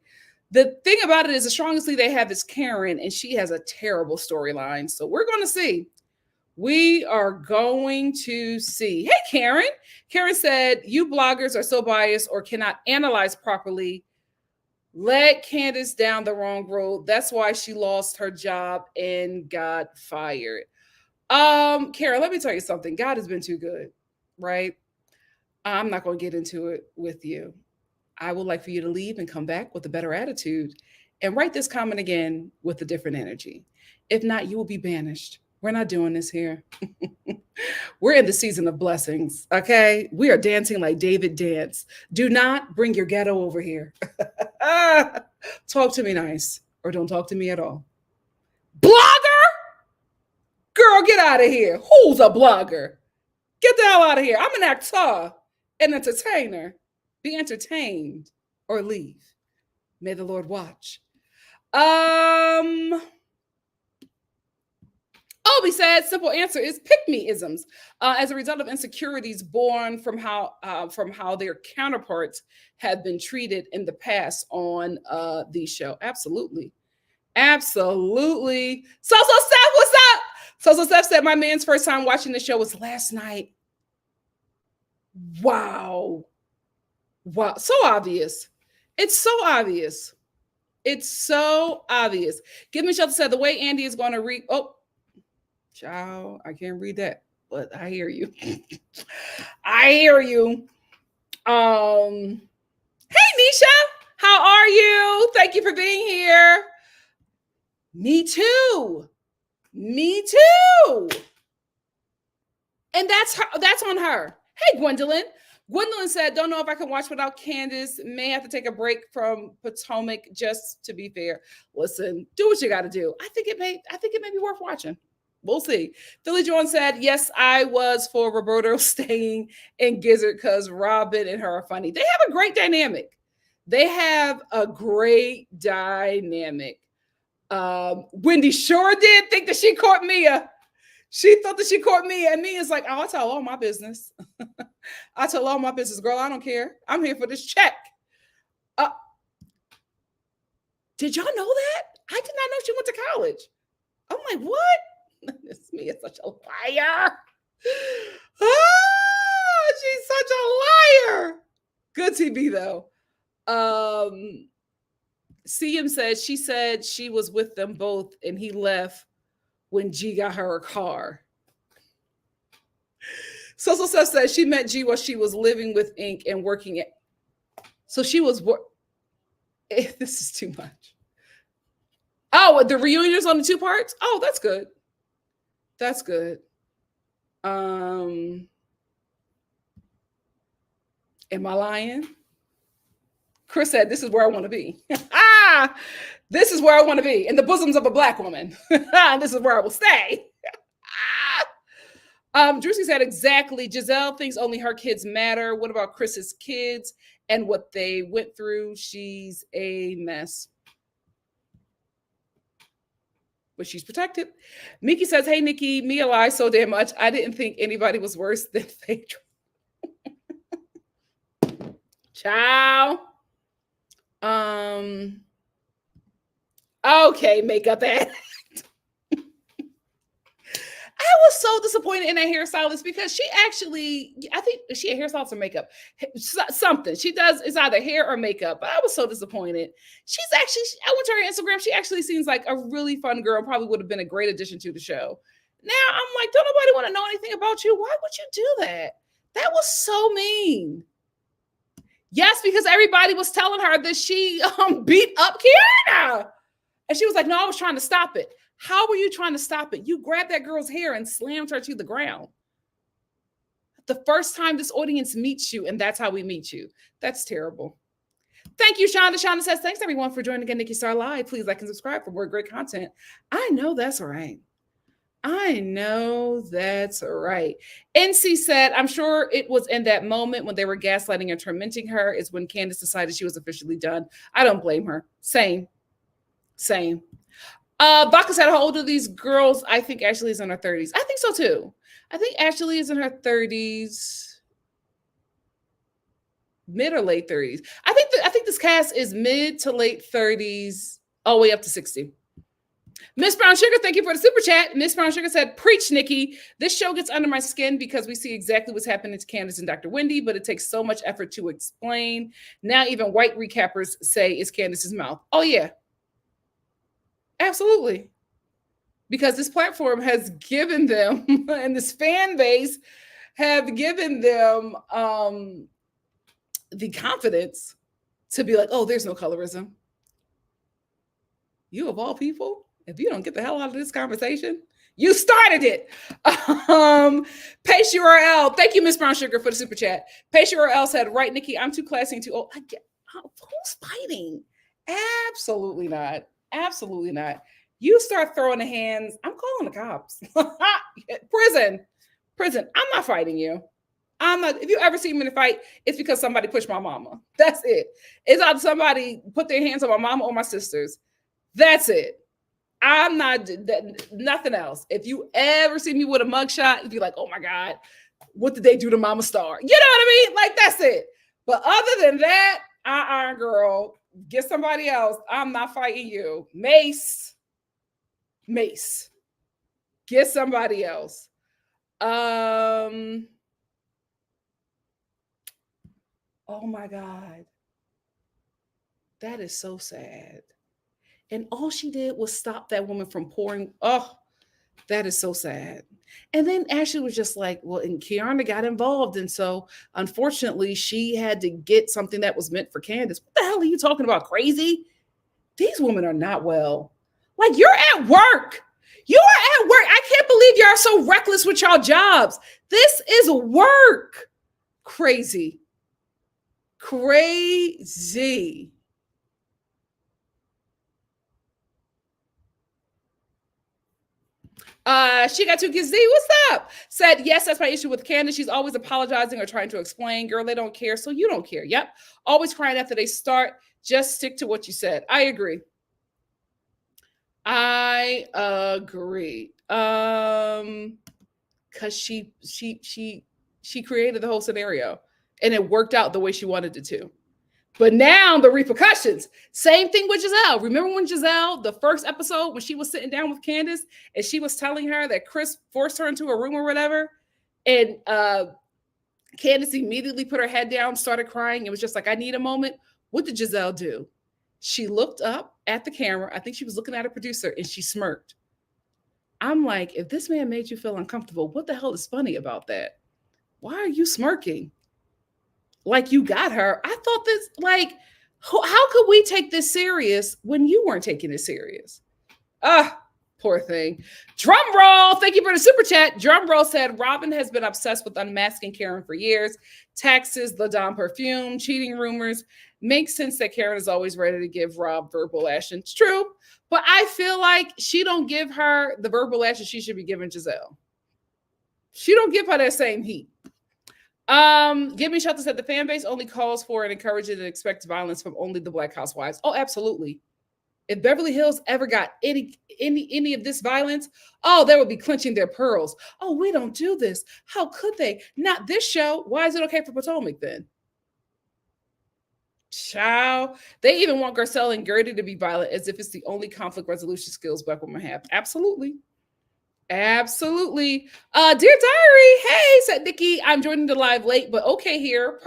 The thing about it is the strongest lead they have is Karen, and she has a terrible storyline. So we're going to see. We are going to see. Hey, Karen. Karen said, you bloggers are so biased or cannot analyze properly. Led Candiace down the wrong road. That's why she lost her job and got fired. Karen, let me tell you something. God has been too good, right? I'm not going to get into it with you. I would like for you to leave and come back with a better attitude and write this comment again with a different energy. If not, you will be banished. We're not doing this here. We're in the season of blessings, okay? We are dancing like David danced. Do not bring your ghetto over here. Talk to me nice, or don't talk to me at all. Blogger? Girl, get out of here. Who's a blogger? Get the hell out of here. I'm an actor, an entertainer. Be entertained or leave. May the Lord watch. Obi said, simple answer is pick-me-isms. As a result of insecurities born from how their counterparts have been treated in the past on the show. Absolutely. Absolutely. So Steph, what's up? So Steph said, my man's first time watching the show was last night. Wow. So obvious. It's so obvious. It's so obvious. Give me shelter said, the way Andy is going to read. Oh, child, I can't read that, but I hear you. I hear you. Hey, Nisha, how are you? Thank you for being here. Me too. Me too. And that's on her. Hey, Gwendolyn. Gwendolyn said, don't know if I can watch without Candiace. May have to take a break from Potomac just to be fair. Listen, do what you got to do. I think it may be worth watching. We'll see. Philly John said, yes, I was for Roberto staying in Gizzard because Robin and her are funny. They have a great dynamic. Wendy sure did think that she caught Mia. She thought that she caught Mia, and Mia's like, oh, I'll tell all my business. I'll tell all my business, girl. I don't care. I'm here for this check. Did y'all know that? I did not know she went to college. I'm like, what? This Mia is such a liar. She's such a liar. Good TV, though. CM said she was with them both, and he left when G got her a car. So says she met G while she was living with Ink and working at. So she was. This is too much. Oh, the reunions on the 2 parts. Oh, that's good. That's good. Am I lying? Chris said, "This is where I want to be." This is where I want to be, in the bosoms of a Black woman. This is where I will stay. Drusy said, exactly. Giselle thinks only her kids matter. What about Chris's kids and what they went through? She's a mess. But she's protected. Miki says, hey, Nikki, Mia lies so damn much. I didn't think anybody was worse than Phaedra. Ciao. Okay, makeup addict. I was so disappointed in that hairstylist because she actually, I think she had hairstylist or makeup, something. She does, it's either hair or makeup, but I was so disappointed. She's actually, I went to her Instagram. She actually seems like a really fun girl, probably would have been a great addition to the show. Now I'm like, don't nobody want to know anything about you. Why would you do that? That was so mean. Yes, because everybody was telling her that she beat up Kiana. And she was like, no, I was trying to stop it. How were you trying to stop it? You grabbed that girl's hair and slammed her to the ground. The first time this audience meets you, and that's how we meet you. That's terrible. Thank you, Shonda. Shonda says, thanks everyone for joining again, NikkiStar Live. Please like and subscribe for more great content. I know that's right. I know that's right. NC said, I'm sure it was in that moment when they were gaslighting and tormenting her is when Candiace decided she was officially done. I don't blame her. Same. Baka said, how old are these girls? I think Ashley is in her 30s. I think so too. I think Ashley is in her 30s. Mid or late 30s. I think this cast is mid to late 30s, all the way up to 60. Miss Brown Sugar, thank you for the super chat. Miss Brown Sugar said, preach, Nikki. This show gets under my skin because we see exactly what's happening to Candiace and Dr. Wendy, but it takes so much effort to explain. Now even white recappers say it's Candiace's mouth. Oh, yeah. Absolutely. Because this platform has given them, and this fan base have given them the confidence to be like, oh, there's no colorism. You of all people, if you don't get the hell out of this conversation, you started it. Pace URL. Thank you, Miss Brown Sugar, for the super chat. Pace URL said, right, Nikki, I'm too classy and too old. Who's fighting? Absolutely not. Absolutely not. You start throwing the hands, I'm calling the cops. Prison. I'm not fighting you. I'm not. If you ever see me in a fight, it's because somebody pushed my mama. That's it. It's either somebody put their hands on my mama or my sisters. That's it. I'm not nothing else. If you ever see me with a mugshot, it'd be like, oh my God, what did they do to Mama Star? You know what I mean? Like, that's it. But other than that, girl, get somebody else. I'm not fighting you. Mace. Get somebody else. Oh my God. That is so sad. And all she did was stop that woman from pouring. Oh, that is so sad. And then Ashley was just like, well, and Kiana got involved. And so unfortunately, she had to get something that was meant for Candiace. What the hell are you talking about? Crazy? These women are not well. Like, you're at work. You are at work. I can't believe y'all are so reckless with y'all jobs. This is work. Crazy. She got 2 kids. Z, what's up? Said, yes, that's my issue with Candiace. She's always apologizing or trying to explain. Girl, they don't care, so you don't care. Yep. Always crying after they start. Just stick to what you said. I agree. Because she created the whole scenario and it worked out the way she wanted it to. But now the repercussions, same thing with Giselle. Remember when Giselle, the first episode, when she was sitting down with Candiace and she was telling her that Chris forced her into a room or whatever, and Candiace immediately put her head down, started crying. It was just like, I need a moment. What did Giselle do? She looked up at the camera. I think she was looking at her producer and she smirked. I'm like, if this man made you feel uncomfortable, what the hell is funny about that? Why are you smirking? Like, you got her. I thought this, like, how could we take this serious when you weren't taking it serious? Poor thing. Drum roll. Thank you for the super chat. Drum roll said, Robin has been obsessed with unmasking Karen for years. Taxes, the Dom perfume, cheating rumors. Makes sense that Karen is always ready to give Rob verbal lashing. It's true. But I feel like she don't give her the verbal lashing she should be giving Giselle. She don't give her that same heat. Give Me Shelter said the fan base only calls for and encourages and expects violence from only the Black housewives. Oh, absolutely. If Beverly Hills ever got any of this violence, oh, they would be clenching their pearls. Oh, we don't do this. How could they? Not this show. Why is it okay for Potomac then? Child. They even want Garcelle and Gertie to be violent as if it's the only conflict resolution skills Black women have. Absolutely. Absolutely. Dear Diary, hey, said Nikki, I'm joining the live late, but okay here.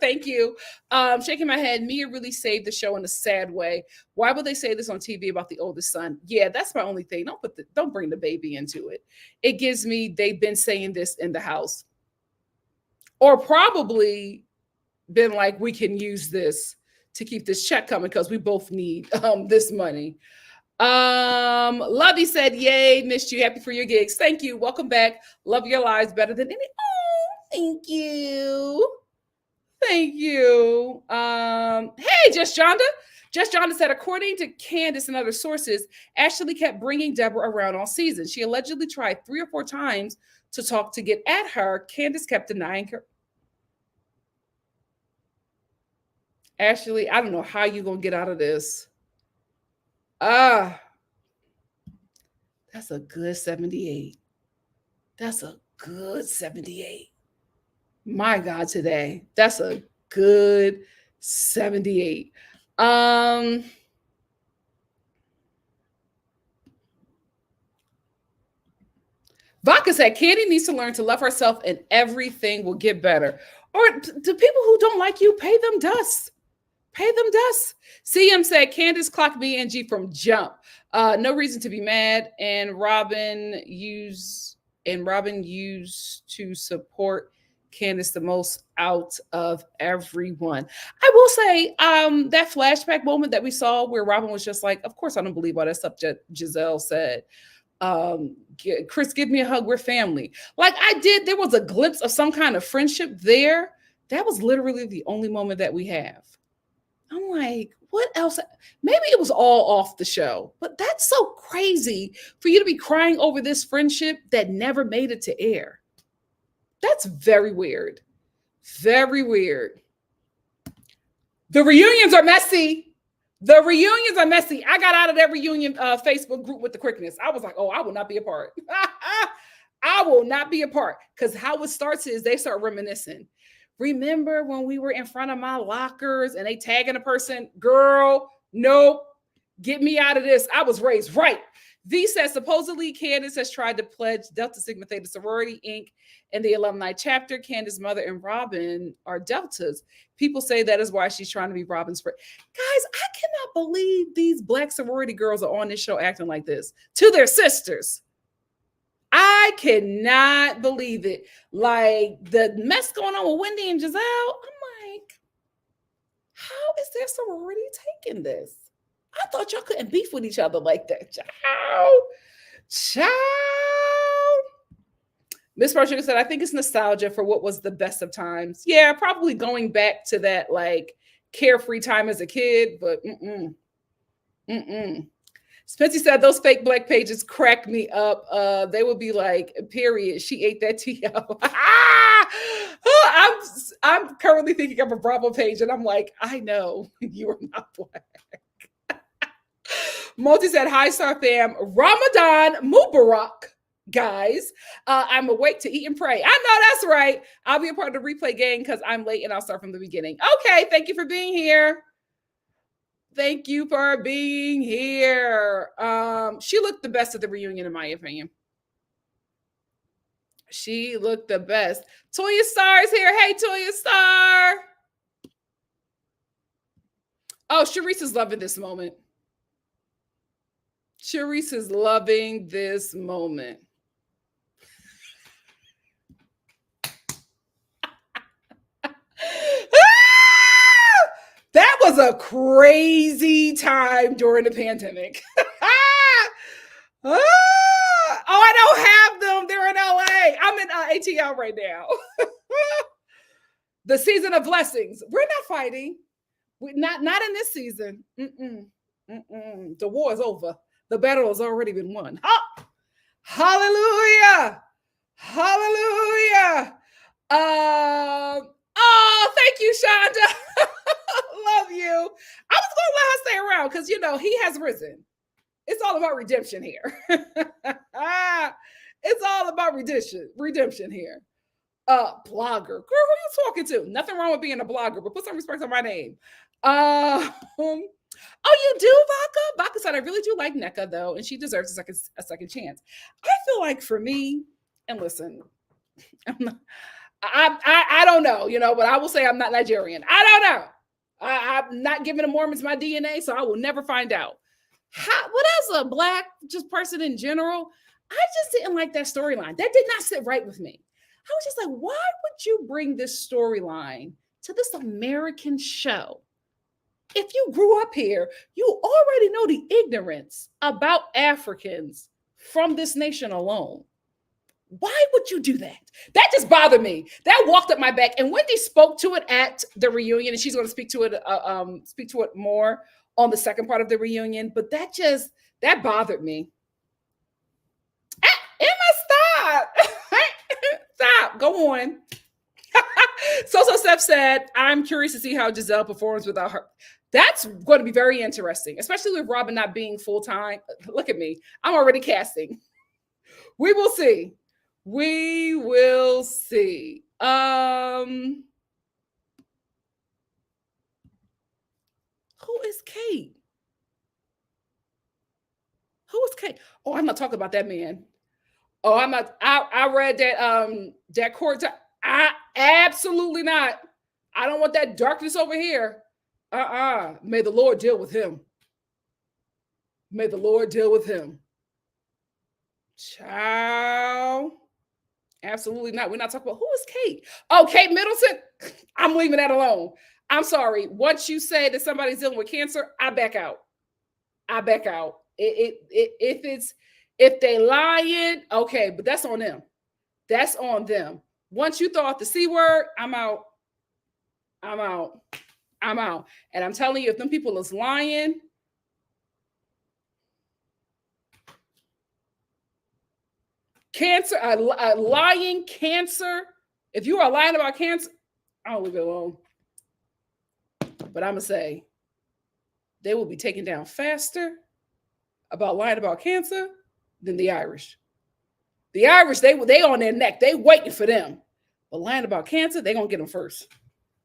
Thank you. Shaking my head. Mia really saved the show in a sad way. Why would they say this on TV about the oldest son? Yeah, that's my only thing. Don't bring the baby into it. It gives me they've been saying this in the house. Or probably been like, we can use this to keep this check coming because we both need this money. Lovey said, yay, missed you. Happy for your gigs. Thank you. Welcome back. Love your lives better than any. Oh, thank you. Thank you. Hey, Just Jonda. Just Jonda said, according to Candiace and other sources, Ashley kept bringing Deborah around all season. She allegedly tried 3 or 4 times to talk to get at her. Candiace kept denying her. Ashley, I don't know how you're going to get out of this. That's a good 78. That's a good 78. My God, today. That's a good 78. Vodka said, Candy needs to learn to love herself and everything will get better. Or to people who don't like you, pay them dust. Pay them dust. CM said, Candace clocked me and G from jump. No reason to be mad. And Robin used to support Candace the most out of everyone. I will say, that flashback moment that we saw where Robin was just like, of course I don't believe all that stuff Giselle said. Chris, give me a hug. We're family. Like I did. There was a glimpse of some kind of friendship there. That was literally the only moment that we have. I'm like, what else? Maybe it was all off the show, but that's so crazy for you to be crying over this friendship that never made it to air. That's very weird. Very weird. The reunions are messy. The reunions are messy. I got out of that reunion Facebook group with the quickness. I was like, oh, I will not be a part. I will not be a part. Because how it starts is they start reminiscing. Remember when we were in front of my lockers and they tagging a person? Girl, nope. Get me out of this. I was raised right. V says, supposedly Candace has tried to pledge Delta Sigma Theta Sorority Inc. in the alumni chapter. Candace's mother and Robin are Deltas. People say that is why she's trying to be Robin's friend. Guys, I cannot believe these Black sorority girls are on this show acting like this to their sisters. I cannot believe it. Like the mess going on with Wendy and Giselle. I'm like, how is their sorority taking this? I thought y'all couldn't beef with each other like that. Ciao. Miss Parchika said, I think it's nostalgia for what was the best of times. Yeah, probably going back to that like carefree time as a kid, but Spency said, those fake Black pages crack me up. They would be like, period, she ate that tea out. I'm currently thinking of a Bravo page and I'm like, I know you are not Black. Multi said, hi, Star fam. Ramadan Mubarak, guys. I'm awake to eat and pray. I know that's right. I'll be a part of the replay gang because I'm late and I'll start from the beginning. Okay, thank you for being here. Thank you for being here. She looked the best at the reunion, in my opinion. She looked the best. Toya Star is here. Hey, Toya Star. Oh, Sharice is loving this moment. Sharice is loving this moment. That was a crazy time during the pandemic. Oh, I don't have them. They're in LA. I'm in ATL right now. The season of blessings. We're not fighting. We're not in this season. The war is over. The battle has already been won. Oh, hallelujah. Hallelujah. Oh, thank you, Shonda. Love you. I was going to let her stay around because, you know, he has risen. It's all about redemption here. It's all about redemption here. Blogger. Girl, who are you talking to? Nothing wrong with being a blogger, but put some respect on my name. Oh, you do, Vodka? Vodka said, I really do like Nneka, though, and she deserves a second chance. I feel like for me, and listen, I don't know, you know, but I will say I'm not Nigerian. I don't know. I'm not giving the Mormons my DNA, so I will never find out. But as a Black just person in general, I just didn't like that storyline. That did not sit right with me. I was just like, why would you bring this storyline to this American show. If you grew up here, you already know the ignorance about Africans from this nation alone. Why would you do that? That just bothered me. That walked up my back. And Wendy spoke to it at the reunion, and she's going to speak to it more on the second part of the reunion. But that bothered me. Emma, stop! Stop. Go on. So Steph said, "I'm curious to see how Giselle performs without her." That's going to be very interesting, especially with Robin not being full time. Look at me. I'm already casting. We will see. We will see. Who is Kate? Who is Kate? Oh, I'm not talking about that man. Oh, I'm not. I read that court. I absolutely not. I don't want that darkness over here. May the Lord deal with him. May the Lord deal with him. Ciao. Absolutely not. We're not talking about who is Kate. Oh, Kate Middleton. I'm leaving that alone. I'm sorry. Once you say that somebody's dealing with cancer, I back out. I back out. If they lying, okay, but that's on them. That's on them. Once you throw out the C word, I'm out. I'm out. I'm out. And I'm telling you, if them people is lying, cancer, lying cancer, if you are lying about cancer, I'll leave it alone. But I'm going to say, they will be taken down faster about lying about cancer than the Irish. The Irish, they on their neck. They waiting for them. But lying about cancer, they're going to get them first.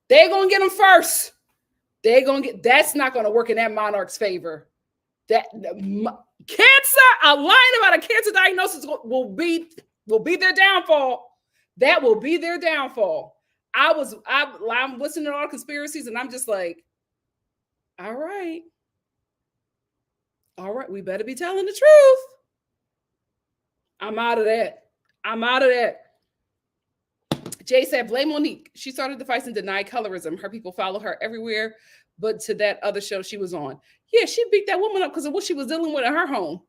They're going to get them first. That's not going to work in that monarch's favor. That cancer, lying about a cancer diagnosis will be their downfall. That will be their downfall. I'm listening to all the conspiracies, and I'm just like, all right, we better be telling the truth. I'm out of that. Jay said, blame Monique. She started the fights and denied colorism. Her people follow her everywhere, but to that other show she was on. Yeah, she beat that woman up because of what she was dealing with in her home.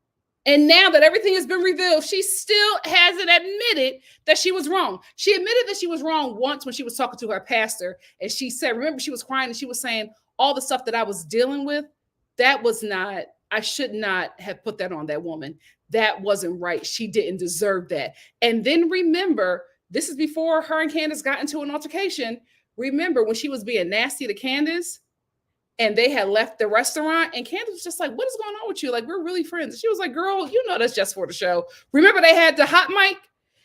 And now that everything has been revealed, she still hasn't admitted that she was wrong. She admitted that she was wrong once when she was talking to her pastor. And she said, remember, she was crying and she was saying all the stuff that I was dealing with, I should not have put that on that woman. That wasn't right. She didn't deserve that. And then remember, this is before her and Candace got into an altercation. Remember when she was being nasty to Candace and they had left the restaurant and Candace was just like, what is going on with you? Like, we're really friends. And she was like, girl, you know, that's just for the show. Remember they had the hot mic?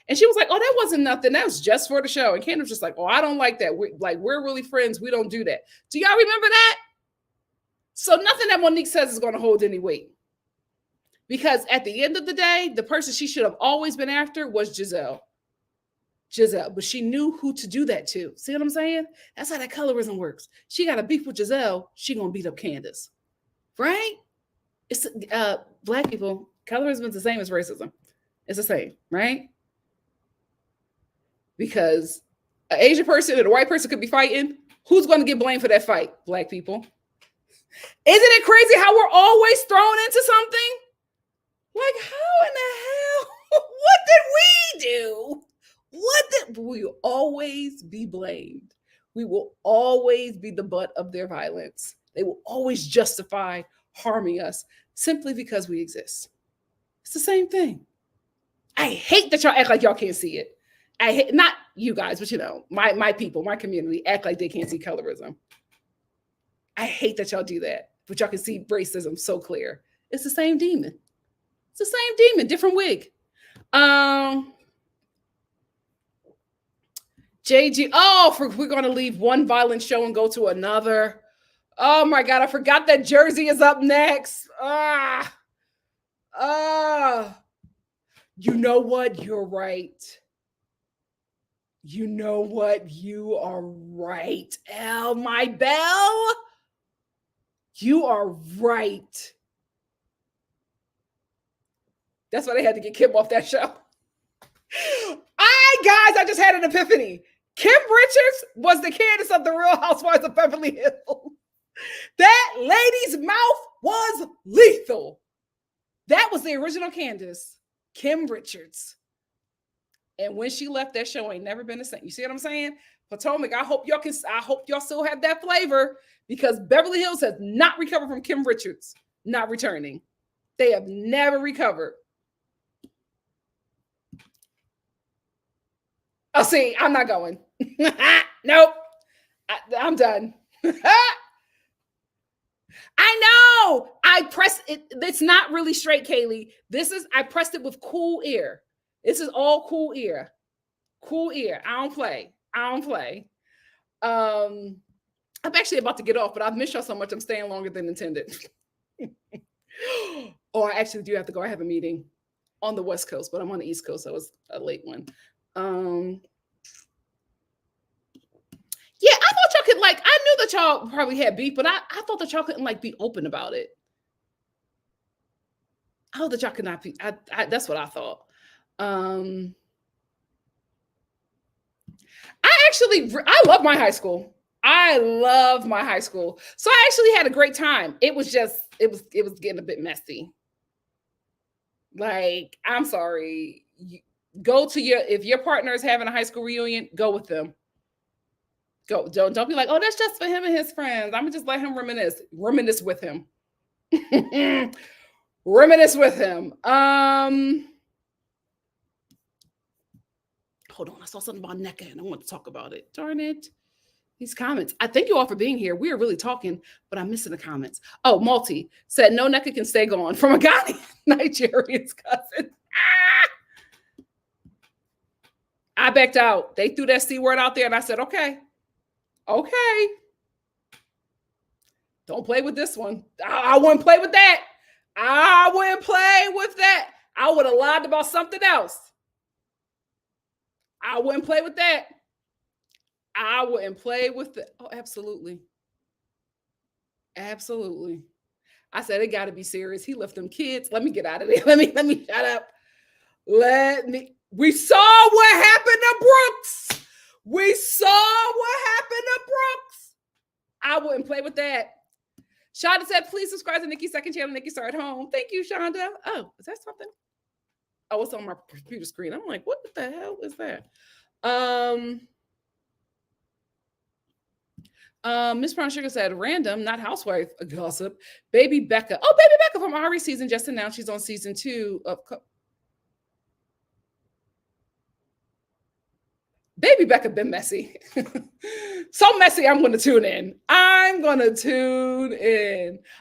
And she was like, oh, that wasn't nothing. That was just for the show. And Candace was just like, oh, I don't like that. We're really friends. We don't do that. Do y'all remember that? So nothing that Monique says is going to hold any weight. Because at the end of the day, the person she should have always been after was Giselle, but she knew who to do that to. See what I'm saying? That's how that colorism works. She got a beef with Giselle. She gonna beat up Candace, right? It's black people. Colorism is the same as racism. It's the same, right? Because an Asian person and a white person could be fighting. Who's going to get blamed for that fight? Black people. Isn't it crazy how we're always thrown into something? Like, how in the hell? What did we do? We will always be blamed. We will always be the butt of their violence. They will always justify harming us simply because we exist. It's the same thing. I hate that y'all act like y'all can't see it. I hate, not you guys, but you know, my people, my community act like they can't see colorism. I hate that y'all do that, but y'all can see racism so clear. It's the same demon. It's the same demon, different wig. JG, we're going to leave one violent show and go to another. Oh my God, I forgot that Jersey is up next. You know what? You're right. You know what? You are right. Elle, my belle. You are right. That's why they had to get Kim off that show. Guys, I just had an epiphany. Kim Richards was the Candace of the Real Housewives of Beverly Hills. That lady's mouth was lethal. That was the original Candace, Kim Richards. And when she left, that show ain't never been the same. You see what I'm saying? Potomac, I hope y'all still have that flavor, because Beverly Hills has not recovered from Kim Richards not returning. They have never recovered. Oh, see, I'm not going. Nope. I'm done. I know. I pressed it. It's not really straight, Kaylee. I pressed it with cool ear. This is all cool ear. Cool ear. I don't play. I'm actually about to get off, but I've missed y'all so much. I'm staying longer than intended. Or I actually do have to go. I have a meeting on the West Coast, but I'm on the East Coast, so it's a late one. Yeah, I thought y'all could, like, I knew that y'all probably had beef, but I thought that y'all couldn't, like, be open about it. I thought that y'all could not be. That's what I thought. I love my high school. I love my high school. So I actually had a great time. It was getting a bit messy. Like, I'm sorry. If your partner is having a high school reunion, go with them. Go. Don't be like, oh, that's just for him and his friends. I'm gonna just let him reminisce with him. Reminisce with him. Hold on, I saw something about NECA and I want to talk about it. Darn it. These comments. I thank you all for being here. We are really talking, but I'm missing the comments. Oh, Malty said, no, NECA can stay gone from a Ghana Nigerian's cousin. I backed out. They threw that C word out there and I said, okay. Don't play with this one. I wouldn't play with that. I would have lied about something else. I wouldn't play with that. Oh, absolutely. I said, it got to be serious. He left them kids. Let me get out of there. Let me shut up. We saw what happened to Brooks. I wouldn't play with that. Shonda said, please subscribe to Nikki's second channel, NikkiStar at Home. Thank you, Shonda. Oh, is that something? Oh, it's on my computer screen. I'm like, what the hell is that? Miss Brown Sugar said, random, not housewife gossip. Baby Becca. Oh, Baby Becca from Ari season just announced she's on season 2 of Baby Becca been messy. So messy, I'm going to tune in.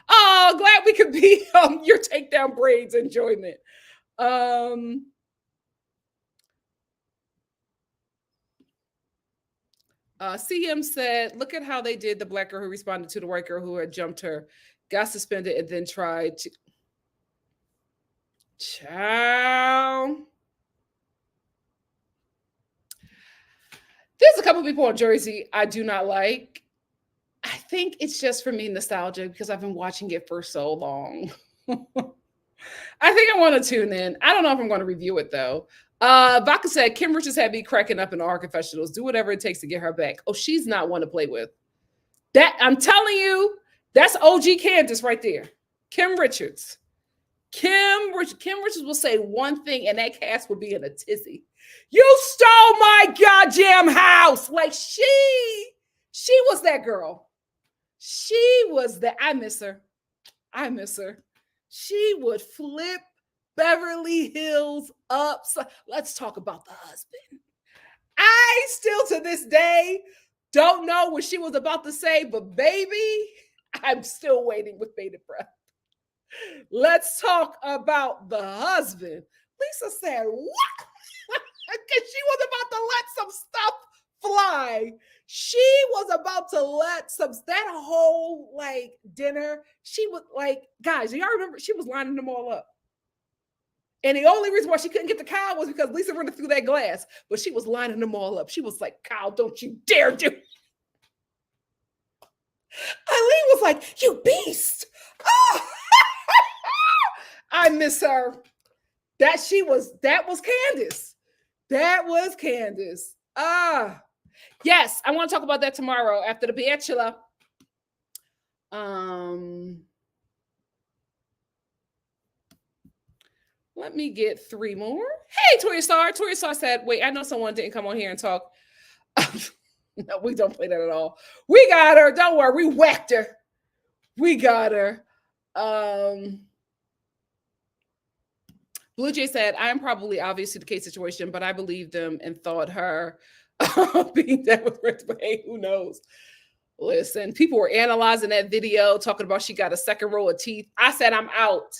Oh, glad we could be your takedown braids enjoyment. CM said, look at how they did the black girl who responded to the white girl who had jumped her, got suspended, and then tried to. Ciao. There's a couple people on Jersey I do not like. I think it's just for me nostalgia because I've been watching it for so long. I think I want to tune in. I don't know if I'm going to review it though. Vodka said, Kim Richards had me cracking up in all her confessionals. Do whatever it takes to get her back. Oh, she's not one to play with. That I'm telling you, that's OG Candace right there. Kim Richards. Kim Richards will say one thing and that cast will be in a tizzy. You stole my goddamn house. Like she was that girl. She was that. I miss her. She would flip Beverly Hills up. So let's talk about the husband. I still to this day don't know what she was about to say, but baby, I'm still waiting with bated breath. Let's talk about the husband. Lisa said, what? Because she was about to let some stuff fly. She was about to let that whole like dinner. She was like, guys, y'all remember she was lining them all up. And the only reason why she couldn't get to Kyle was because Lisa ran through that glass, but she was lining them all up. She was like, Kyle, don't you dare do it. Eileen was like, you beast. Oh. I miss her. That was Candace. That was Candace. Yes, I want to talk about that tomorrow after the Bachelor. Let me get 3 more. Hey, Toya Star said, wait, I know someone didn't come on here and talk. No, we don't play that at all. We got her. Don't worry. We whacked her. We got her. Blue Jay said, I am probably obviously the case situation, but I believed them and thought her being dead with Rick. But hey, who knows? Listen, people were analyzing that video, talking about she got a second row of teeth. I said, I'm out.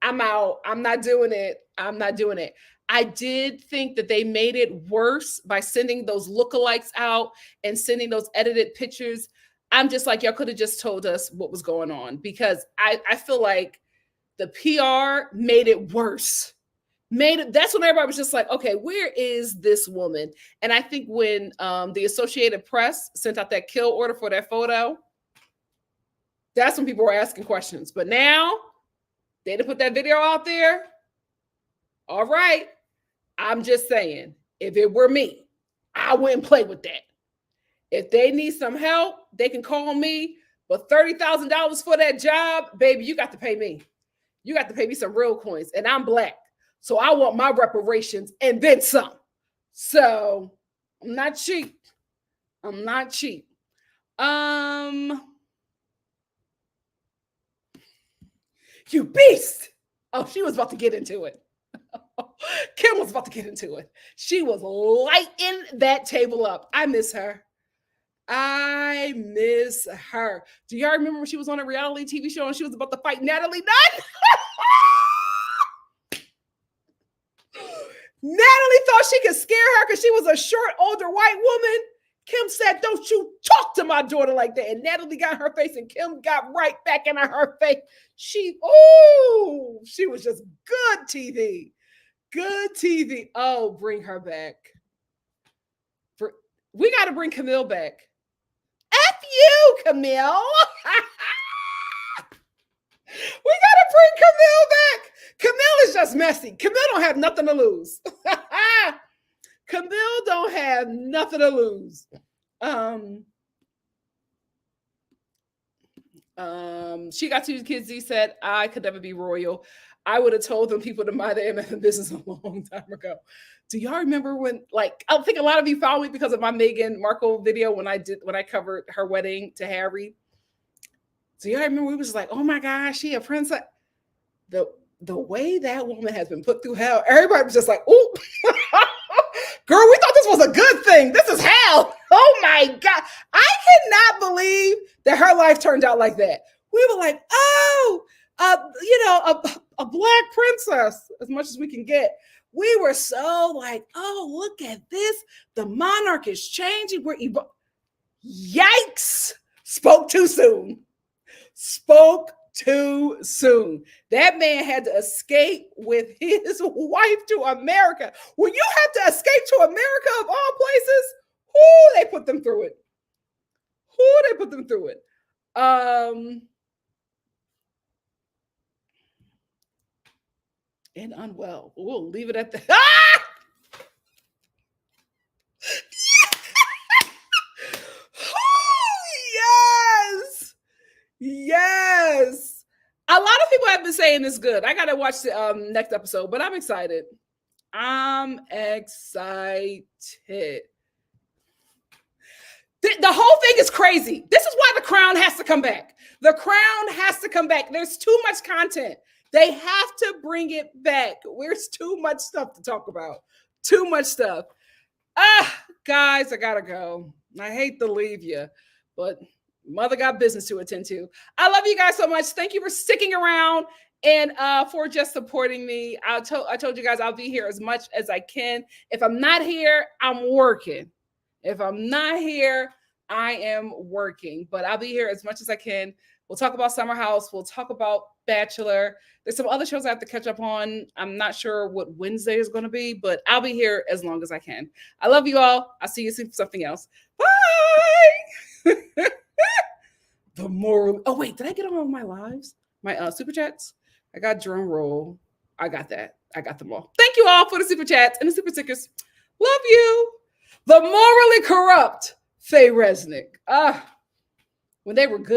I'm out. I'm not doing it. I'm not doing it. I did think that they made it worse by sending those lookalikes out and sending those edited pictures. I'm just like, y'all could have just told us what was going on, because I feel like the PR made it worse. That's when everybody was just like, okay, where is this woman? And I think when the Associated Press sent out that kill order for that photo, that's when people were asking questions. But now they didn't put that video out there. All right. I'm just saying, if it were me, I wouldn't play with that. If they need some help, they can call me. But $30,000 for that job, baby, you got to pay me. You got to pay me some real coins. And I'm Black. So I want my reparations and then some. So I'm not cheap. I'm not cheap. You beast. Oh, she was about to get into it. Kim was about to get into it. She was lighting that table up. I miss her. I miss her. Do y'all remember when she was on a reality TV show and she was about to fight Natalie Nunn? Natalie thought she could scare her because she was a short, older white woman. Kim said, don't you talk to my daughter like that. And Natalie got in her face and Kim got right back in her face. She was just good TV. Good TV. Oh, bring her back. We got to bring Camille back. F you, Camille. We got to bring Camille back. Camille is just messy. Camille don't have nothing to lose. Camille don't have nothing to lose. She got 2 kids. He said, I could never be royal. I would have told them people to mind their MFN business a long time ago. Do y'all remember when, like, I think a lot of you found me because of my Meghan Markle video when I covered her wedding to Harry. Do y'all remember we was like, oh my gosh, she a princess? The way that woman has been put through hell, everybody was just like, ooh, girl, we thought this was a good thing. This is hell. Oh my God. I cannot believe that her life turned out like that. We were like, oh, a Black princess, as much as we can get. We were so like, oh, look at this. The monarch is changing. Yikes. Spoke too soon. Spoke too soon. That man had to escape with his wife to America. When you have to escape to America of all places, they put them through it. They put them through it. And unwell. We'll leave it at that. Ah! Yes. Yes. A lot of people have been saying it's good. I got to watch the next episode, but I'm excited. I'm excited. The whole thing is crazy. This is why The Crown has to come back. The Crown has to come back. There's too much content. They have to bring it back. There's too much stuff to talk about. Too much stuff. Guys, I gotta go. I hate to leave you, but mother got business to attend to. I love you guys so much. Thank you for sticking around and for just supporting me. I told you guys I'll be here as much as I can. If I'm not here, I'm working. If I'm not here, I am working. But I'll be here as much as I can. We'll talk about Summer House. We'll talk about Bachelor. There's some other shows I have to catch up on. I'm not sure what Wednesday is going to be, but I'll be here as long as I can. I love you all. I'll see you soon for something else. Bye. The moral. Oh, wait. Did I get on all my lives? My super chats? I got drum roll. I got that. I got them all. Thank you all for the super chats and the super stickers. Love you. The morally corrupt Faye Resnick. When they were good.